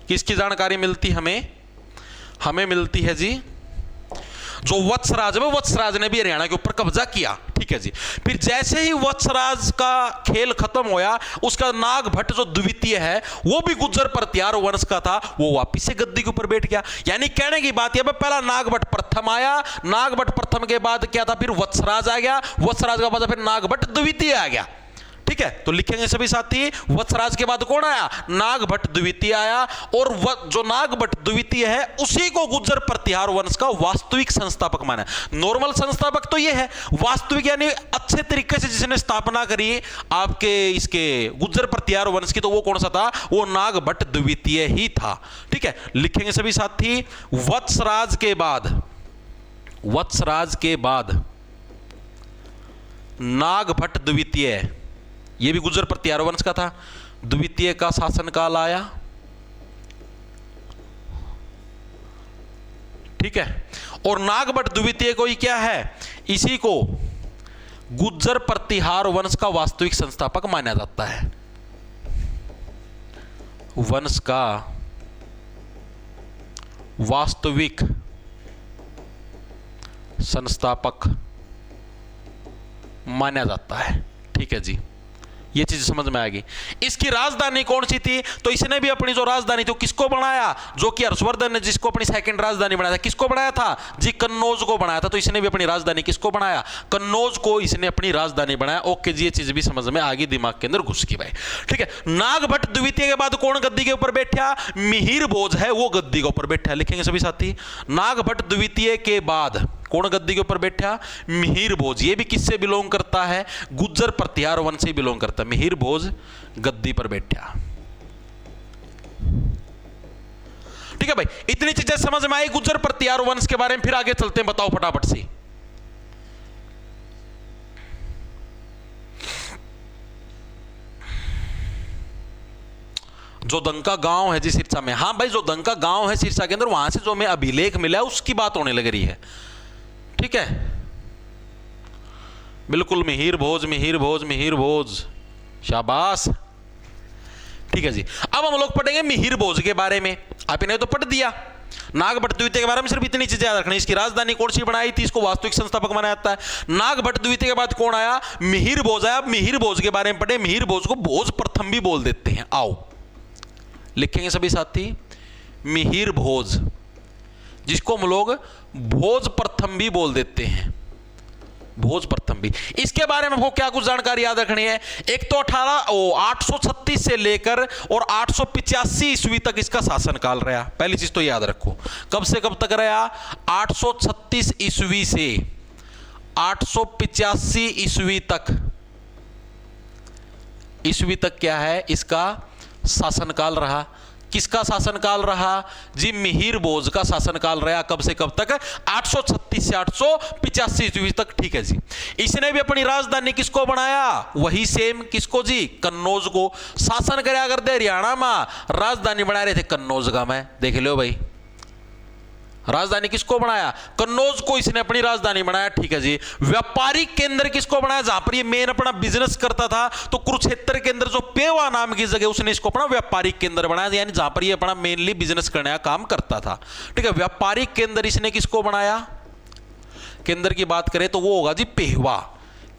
किसकी जानकारी मिलती हमें मिलती है जी, जो वत्सराज है, वत्सराज ने भी हरियाणा के ऊपर कब्जा किया। ठीक है जी, फिर जैसे ही वत्सराज का खेल खत्म होया, उसका नागभट्ट जो द्वितीय है वो भी गुर्जर प्रत्यार वंश का था, वो वापिस से गद्दी के ऊपर बैठ गया। यानी कहने की बात यह, पहला नागभट्ट प्रथम आया, नागभट्ट प्रथम के बाद क्या था, फिर वत्सराज आ गया, वत्सराज के बाद फिर नागभट्ट द्वितीय आ गया। ठीक है, तो लिखेंगे सभी साथी, वत्सराज के बाद कौन आया, नागभट्ट द्वितीय आया। और जो नागभट्ट द्वितीय है उसी को गुर्जर प्रतिहार वंश का वास्तविक संस्थापक माना। नॉर्मल संस्थापक तो ये है, वास्तविक यानी अच्छे तरीके से जिसने स्थापना करी आपके इसके गुर्जर प्रतिहार वंश की, तो वो कौन सा था, वो नागभट्ट द्वितीय ही था। ठीक है, लिखेंगे सभी साथी, वत्सराज के बाद नागभट्ट द्वितीय, ये भी गुर्जर प्रतिहार वंश का था, द्वितीय का शासनकाल आया। ठीक है, और नागभट्ट द्वितीय को ही क्या है, इसी को गुर्जर प्रतिहार वंश का वास्तविक संस्थापक माना जाता है, वंश का वास्तविक संस्थापक माना जाता है। ठीक है जी, ये चीज समझ में आ गई। इसकी राजधानी कौन सी थी, तो इसने भी अपनी जो राजधानी थी किसको बनाया, जो कि हर्षवर्धन ने जिसको अपनी सेकंड राजधानी बनाया था, किसको बनाया था जी, कन्नौज को बनाया था। तो इसने भी अपनी राजधानी किसको बनाया, कन्नौज को इसने अपनी राजधानी बनाया। ओके जी, ये चीज भी समझ में आ गई, दिमाग के अंदर घुस गई भाई। ठीक है, नागभट्ट द्वितीय के बाद कौन गद्दी के ऊपर बैठा, मिहिर भोज है वो गद्दी के ऊपर बैठा। लिखेंगे सभी साथी, नागभट्ट द्वितीय के बाद कौन गद्दी के ऊपर बैठा, मिहिर भोज। ये भी किससे बिलोंग करता है, गुर्जर प्रतिहार वंश से बिलोंग करता है। मिहिर भोज गद्दी पर बैठा। ठीक है भाई, इतनी चीजें समझ में आई गुर्जर प्रतिहार वंश के बारे में। फिर आगे चलते हैं, बताओ फटाफट से। जो दंका गांव है जी सिरसा में, हाँ भाई जो दंका गांव है सिरसा के अंदर, वहां से जो हमें अभिलेख मिला है उसकी बात होने लग रही है। ठीक है, बिल्कुल, मिहिर भोज मिहिर भोज मिहिर भोज, शाबाश। ठीक है जी, अब हम लोग पढ़ेंगे मिहिर भोज के बारे में। आपने तो पढ़ दिया, नागभट्ट द्वितीय के बारे में सिर्फ इतनी चीजें याद रखनी। इसकी राजधानी कौन सी बनाई थी, इसको वास्तविक संस्थापक माना जाता है। नागभट्ट द्वितीय के बाद कौन आया, मिहिर भोज आया। मिहिर भोज के बारे में पढ़े, मिहिर भोज को भोज प्रथम भी बोल देते हैं। आओ लिखेंगे सभी साथी, मिहिर भोज, जिसको हम लोग भोज प्रथम भी बोल देते हैं, भोज प्रथम भी। इसके बारे में आपको क्या कुछ जानकारी याद रखनी है। एक तो 836 से लेकर और 885 ईस्वी तक इसका शासनकाल रहा। पहली चीज तो याद रखो, कब से कब तक रहा, 836 ईस्वी से 885 ईस्वी तक, ईस्वी तक क्या है इसका शासनकाल रहा। किसका शासनकाल रहा जी, मिहिर भोज का शासनकाल रहा। कब से कब तक, 836 से 885 ईस्वी तक। ठीक है जी, इसने भी अपनी राजधानी किसको बनाया, वही सेम किसको जी, कन्नौज को। शासन कराया करते हरियाणा में, राजधानी बना रहे थे कन्नौज का। मैं देख लो भाई, राजधानी किसको बनाया, कन्नौज को इसने अपनी राजधानी बनाया। ठीक है जी, व्यापारिक केंद्र किसको बनाया, जहां पर ये मेन अपना बिजनेस करता था, तो कुरुक्षेत्र के अंदर जो पेवा नाम की जगह, उसने इसको अपना व्यापारिक केंद्र बनाया, यानी जहां पर ये अपना मेनली बिजनेस करने का काम करता था। ठीक है, व्यापारिक केंद्र इसने किसको बनाया, केंद्र की बात करें तो वो होगा जी पेवा।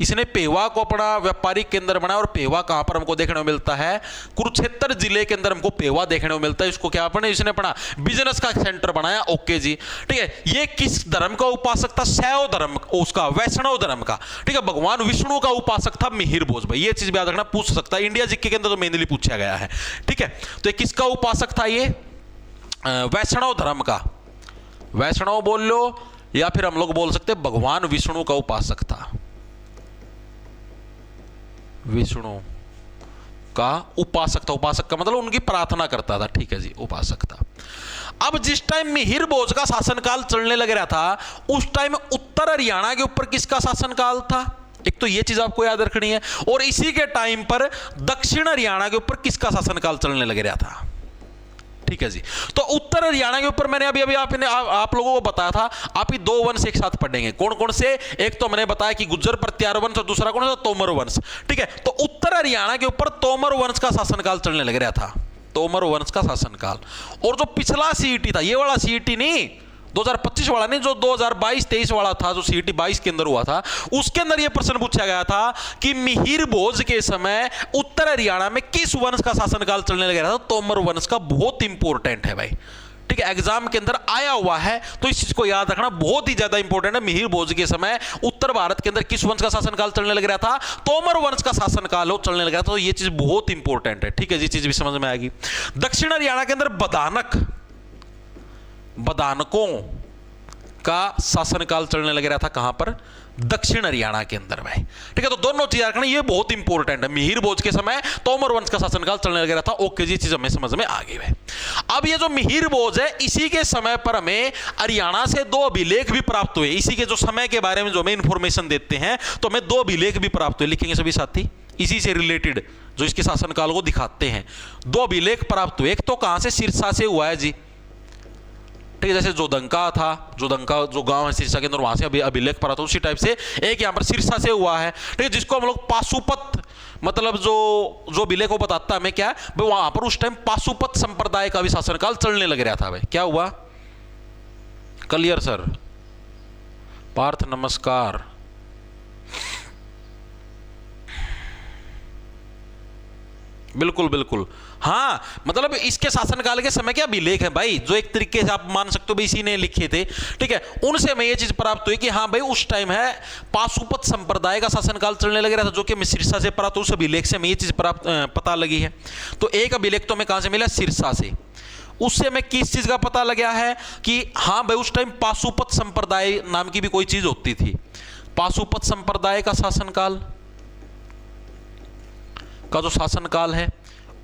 इसने पेवा को अपना व्यापारिक केंद्र बनाया। और पेवा कहां पर हमको देखने को मिलता है, कुरुक्षेत्र जिले के अंदर हमको पेवा देखने को मिलता है। इसको क्या अपने इसने अपना बिजनेस का सेंटर बनाया। ओके जी, ठीक है। ये किस धर्म का उपासक था, शैव धर्म, उसका वैष्णव धर्म का। ठीक है, भगवान विष्णु का उपासक था मिहिर भोज भाई। ये चीज भी याद रखना, पूछ सकता है, इंडिया जीके के अंदर तो मेनली पूछा गया है। ठीक है, तो ये किसका उपासक था, ये वैष्णव धर्म का, वैष्णव बोल लो, या फिर हम लोग बोल सकते हैं भगवान विष्णु का उपासक था, विष्णु का उपासक था। उपासक का मतलब उनकी प्रार्थना करता था। ठीक है जी, उपासक था। अब जिस टाइम मिहिर भोज का शासनकाल चलने लग रहा था, उस टाइम उत्तर हरियाणा के ऊपर किसका शासनकाल था, एक तो ये चीज आपको याद रखनी है। और इसी के टाइम पर दक्षिण हरियाणा के ऊपर किसका शासनकाल चलने लग रहा था। ठीक है जी, तो उत्तर हरियाणा के ऊपर मैंने अभी आप लोगों को बताया था, आप ही दो वंश एक साथ पढ़ेंगे। कौन कौन से, एक तो मैंने बताया कि गुज्जर प्रत्यार वंश, और दूसरा कौन सा, तोमर वंश। ठीक है, तो उत्तर हरियाणा के ऊपर तोमर वंश का शासनकाल चलने लग रहा था, तोमर वंश का शासनकाल। और जो पिछला सीईटी था, ये वाला सीईटी नहीं, 2025 वाला नहीं, जो 2022-23 वाला था, जो सीईटी 22 के अंदर हुआ था, उसके अंदर यह प्रश्न पूछा गया था कि मिहिर भोज के समय उत्तर हरियाणा में किस वंश का शासनकाल चलने लग रहा था। तोमर वंश का। बहुत इंपॉर्टेंट है भाई। ठीक है, एग्जाम के अंदर आया हुआ है, तो इस चीज को याद रखना, बहुत ही ज्यादा इंपॉर्टेंट है। मिहिर भोज के समय उत्तर भारत के अंदर किस वंश का शासनकाल चलने लग रहा था, तोमर वंश का शासनकाल हो चलने लग रहा था। तो ये चीज बहुत इंपॉर्टेंट है। ठीक है जी, चीज भी समझ में आएगी। दक्षिण हरियाणा के अंदर बदानकों का शासनकाल चलने लग रहा था। कहां पर, दक्षिण हरियाणा के अंदर भाई। ठीक है, तो दोनों चीजें रखना, ये बहुत इंपॉर्टेंट है। मिहिर भोज के समय तोमर वंश का शासनकाल चलने लग रहा था। ओके जी, चीज हमें समझ में आ गई भाई। अब ये जो मिहिर भोज है, इसी के समय पर हमें हरियाणा से 2 अभिलेख भी प्राप्त हुए। इसी के जो समय के बारे में जो हमें इंफॉर्मेशन देते हैं, तो हमें 2 अभिलेख भी प्राप्त हुए। लिखेंगे सभी साथी, इसी से रिलेटेड जो इसके शासनकाल को दिखाते हैं, 2 अभिलेख प्राप्त हुए। एक तो कहां से, सिरसा से हुआ है जी। ठीक है, जैसे जोदंका था, जोदंका जो गांव है सिरसा के अंदर, वहां से अभी अभिलेख प्राप्त हुआ, उसी टाइप से एक यहां पर सिरसा से हुआ है। ठीक है, जिसको हम लोग पाशुपत, मतलब जो अभिलेख को बताता है हमें क्या है भाई, वहां पर उस टाइम पाशुपत संप्रदाय का भी शासनकाल चलने लग रहा था भाई। क्या हुआ, क्लियर सर, पार्थ नमस्कार। बिल्कुल बिल्कुल, हाँ, मतलब इसके शासनकाल के समय के अभिलेख है भाई, जो एक तरीके से आप मान सकते हो भाई इसी ने लिखे थे। ठीक है, उनसे हमें ये चीज प्राप्त हुई कि हाँ भाई उस टाइम है पाशुपत संप्रदाय का शासनकाल चलने लग रहा था, जो कि हमें सिरसा से प्राप्त, उस अभिलेख से हमें ये चीज पता लगी है। तो एक अभिलेख तो हमें कहां से मिला, सिरसा से। उससे हमें किस चीज का पता लगा है कि हाँ भाई उस टाइम पाशुपत संप्रदाय नाम की भी कोई चीज होती थी। पाशुपत संप्रदाय का शासनकाल का जो शासनकाल है,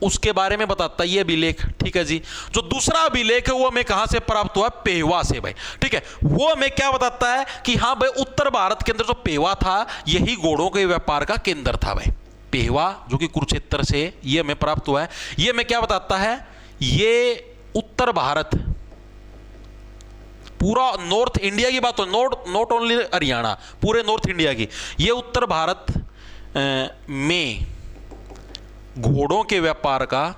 उसके बारे में बताता है ये अभिलेख। ठीक है जी, जो दूसरा अभिलेख है वो हमें कहां से प्राप्त हुआ, पेवा से भाई। ठीक है, वो हमें क्या बताता है कि हाँ भाई उत्तर भारत के अंदर जो पेवा था, यही घोड़ों के व्यापार का केंद्र था भाई। पेहवा जो कि कुरुक्षेत्र से ये हमें प्राप्त हुआ है। ये हमें क्या बताता है, ये उत्तर भारत, पूरा नॉर्थ इंडिया की बात हो, नॉट ओनली हरियाणा, पूरे नॉर्थ इंडिया की, ये उत्तर भारत में घोड़ों के व्यापार का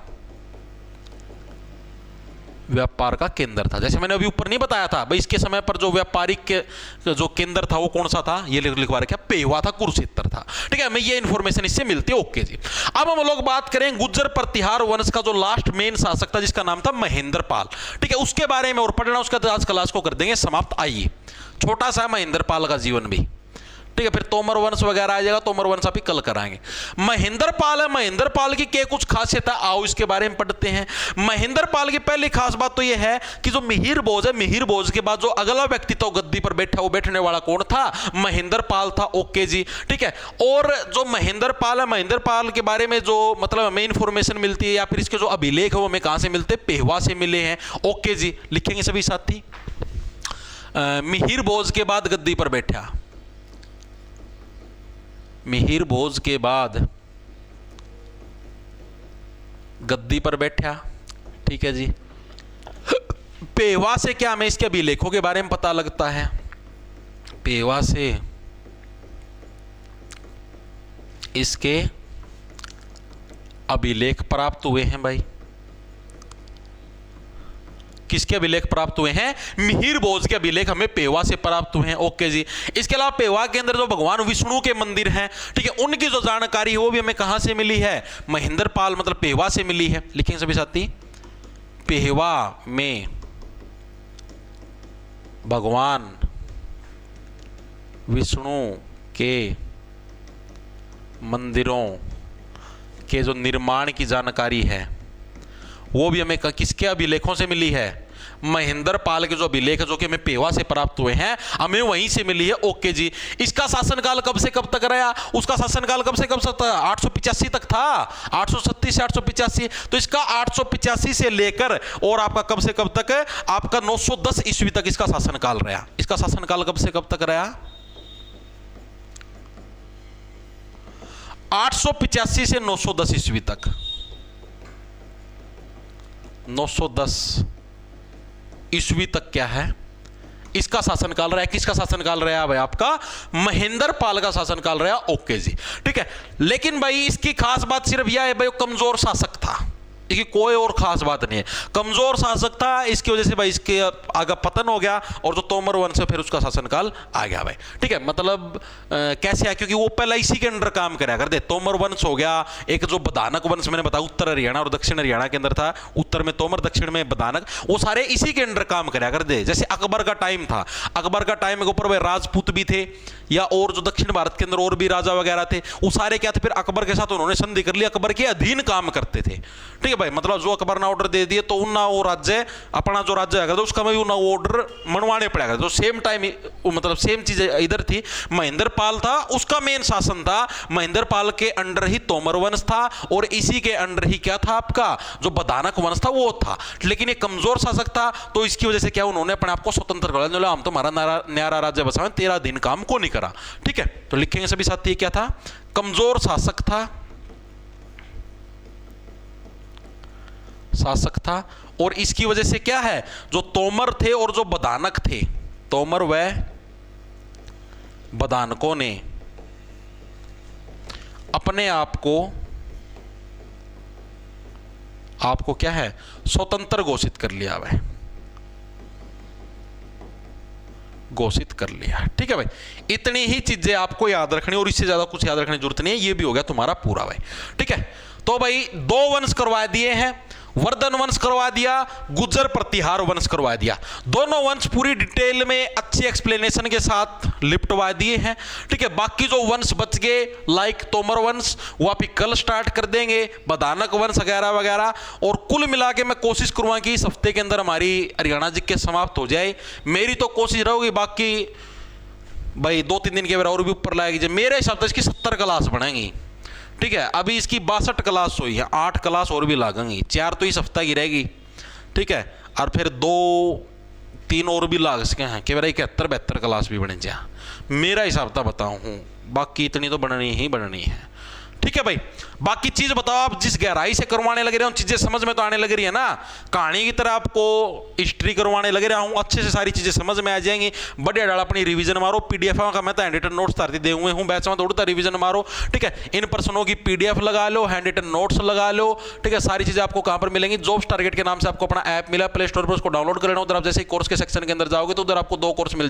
केंद्र था। जैसे मैंने अभी ऊपर नहीं बताया था भाई, इसके समय पर जो व्यापारिक जो केंद्र था वो कौन सा था, ये लिखवा रखा, पेहवा था, कुरुक्षेत्र था। ठीक है, हमें ये इंफॉर्मेशन इससे मिलती है। ओके जी, अब हम लोग बात करें गुज्जर प्रतिहार वंश का जो लास्ट मेन शासक था जिसका नाम था महेंद्र पाल। ठीक है, उसके बारे में और पढ़ना, उसका आज क्लास को कर देंगे समाप्त। आइए, छोटा सा महेंद्र पाल का जीवन भी, ठीक है, फिर तोमर वंश वगैरह आ जाएगा, तोमर वंश अभी कल कराएंगे। महेंद्र पाल है, महेंद्र पाल की क्या कुछ खासियत है, आओ इसके बारे में पढ़ते हैं। महेंद्र पाल की पहली खास बात तो यह है कि जो मिहिर भोज है, मिहिर भोज के बाद जो अगला व्यक्ति तो गद्दी पर बैठा, वो बैठने वाला कौन था, महेंद्र पाल था। ओके जी, ठीक है। और जो महेंद्र पाल है, महेंद्र पाल के बारे में जो मतलब हमें इंफॉर्मेशन मिलती है या फिर इसके जो अभिलेख है वो हमें कहां से मिलते हैं, पेहवा से मिले हैं। ओके जी, लिखेंगे सभी साथी। मिहिर भोज के बाद गद्दी पर बैठा, मिहिर भोज के बाद गद्दी पर बैठा। ठीक है जी, पेहवा से क्या हमें इसके अभिलेखों के बारे में पता लगता है, पेहवा से इसके अभिलेख प्राप्त हुए हैं भाई। किसके अभिलेख प्राप्त हुए हैं, मिहिर भोज के अभिलेख हमें पेहवा से प्राप्त हुए हैं। ओके जी, इसके अलावा पेहवा के अंदर जो भगवान विष्णु के मंदिर हैं, ठीक है, उनकी जो जानकारी है वो भी हमें कहां से मिली है, महेंद्र पाल मतलब पेहवा से मिली है। लिखेंगे सभी साथी, पेहवा में भगवान विष्णु के मंदिरों के जो निर्माण की जानकारी है वो भी हमें किसके अभिलेखों से मिली है, महेंद्र पाल के जो अभिलेख है जो कि हमें पेहवा से प्राप्त हुए हैं, हमें वहीं से मिली है। ओके जी, इसका शासनकाल कब से कब तक रहा, उसका शासनकाल कब से कब तक, 885 तक था, 837 से 885, तो इसका 885 से लेकर और आपका कब से कब तक, आपका 910 ईस्वी तक इसका शासनकाल रहा। इसका शासनकाल कब से कब तक रहा, 885 से 910 ईस्वी तक, 910 ईस्वी तक क्या है, इसका शासनकाल रहा है। किसका शासनकाल रहा भाई, आपका महेंद्र पाल का शासनकाल रहा। ओके जी, ठीक है। लेकिन भाई इसकी खास बात सिर्फ यह है भाई, कमजोर शासक था, इसकी कोई और खास बात नहीं है, कमजोर शासक था, इसकी वजह से भाई इसके आगे पतन हो गया और जो तोमर वंश है फिर उसका शासनकाल आ गया भाई। ठीक है, मतलब कैसे है, क्योंकि वो पहले इसी के अंडर काम कराया करते, तोमर वंश हो गया, एक जो बदानक वंश मैंने बताया उत्तर हरियाणा और दक्षिण हरियाणा के अंदर था, उत्तर में तोमर दक्षिण में बदानक, वो सारे इसी के अंडर काम कराया करते। जैसे अकबर का टाइम था, अकबर का टाइम के ऊपर भाई राजपूत भी थे या और जो दक्षिण भारत के अंदर और भी राजा वगैरह थे, वो सारे क्या थे, फिर अकबर के साथ उन्होंने संधि कर ली, अकबर के अधीन काम करते थे। ठीक है भाई, मतलब जो अकबर ने ऑर्डर दे दिए तो उन्ना वो राज्य अपना जो राज्य है उसका में उन्ना वो ऑर्डर मनवाने पड़ेगा। जो सेम टाइम मतलब सेम चीज इधर थी, महेंद्र पाल था, उसका मेन शासन था, महेंद्र पाल के अंडर ही तोमर वंश था और इसी के अंडर ही क्या था, आपका जो बदानक वंश था वो था। लेकिन ये कमजोर शासक था तो इसकी वजह से क्या उन्होंने अपने आप को स्वतंत्र कर लिया, हम तो हमारा न्यारा राज्य बसाएं, तेरा दिन काम को नहीं करा। ठीक है, तो लिखेंगे सभी साथी क्या था, कमजोर शासक था, शासक था। और इसकी वजह से क्या है, जो तोमर थे और जो बदानक थे, तोमर व बदानकों ने अपने आप को क्या है, स्वतंत्र घोषित कर लिया वह, घोषित कर लिया। ठीक है भाई, इतनी ही चीजें आपको याद रखनी और इससे ज्यादा कुछ याद रखने की जरूरत नहीं है, ये भी हो गया तुम्हारा पूरा भाई। ठीक है, तो भाई दो वंश करवा दिए हैं, वर्धन वंश करवा दिया, गुज्जर प्रतिहार वंश करवा दिया। दोनों वंश पूरी डिटेल में अच्छी एक्सप्लेनेशन के साथ लिपटवा दिए हैं। ठीक है, बाकी जो वंश बच गए लाइक तोमर वंश वो आप कल स्टार्ट कर देंगे, बदानक वंश वगैरह वगैरह, और कुल मिला के मैं कोशिश करूंगा कि इस हफ्ते के अंदर हमारी हरियाणा जी के समाप्त हो जाए। मेरी तो कोशिश रहेगी, बाकी भाई 2-3 दिन के बाद और भी ऊपर लाएगी। मेरे हिसाब से इसकी 70 क्लास बनेंगी। ठीक है, अभी इसकी 62 क्लास हुई है, 8 क्लास और भी लागेंगी, 4 तो इस हफ्ता की रहेगी। ठीक है, और फिर 2-3 और भी लाग सके हैं कि मेरा 71-72 क्लास भी बने जा, मेरा हिसाब था बताऊँ हूँ, बाकी इतनी तो बननी ही बननी है। ठीक है भाई, बाकी चीज बताओ, आप जिस गहराई से करवाने लग रहे हो चीजें समझ में तो आने लग रही है ना, कहानी की तरह आपको हिस्ट्री करवाने लग रहा हूं, अच्छे से सारी चीजें समझ में आ जाएंगी। बढ़िया डाल अपनी रिवीजन मारो, पीडीएफ का मैं तो हैंड रिटन नोट्स तारती दे हुए हूं, बैच में थोड़ा रिवीजन मारो, ठीक है। इन पर्सनों की पीडीएफ लगा लो, हैंड रिटन नोट्स लगा लो, ठीक है। सारी चीजें आपको कहां पर मिलेंगी, जॉब्स टारगेट के नाम से आपको अपना ऐप मिला, प्ले स्टोर पर उसको डाउनलोड कर लेना। उधर आप जैसे कोर्स के सेक्शन के अंदर जाओगे तो उधर आपको 2 कोर्स मिल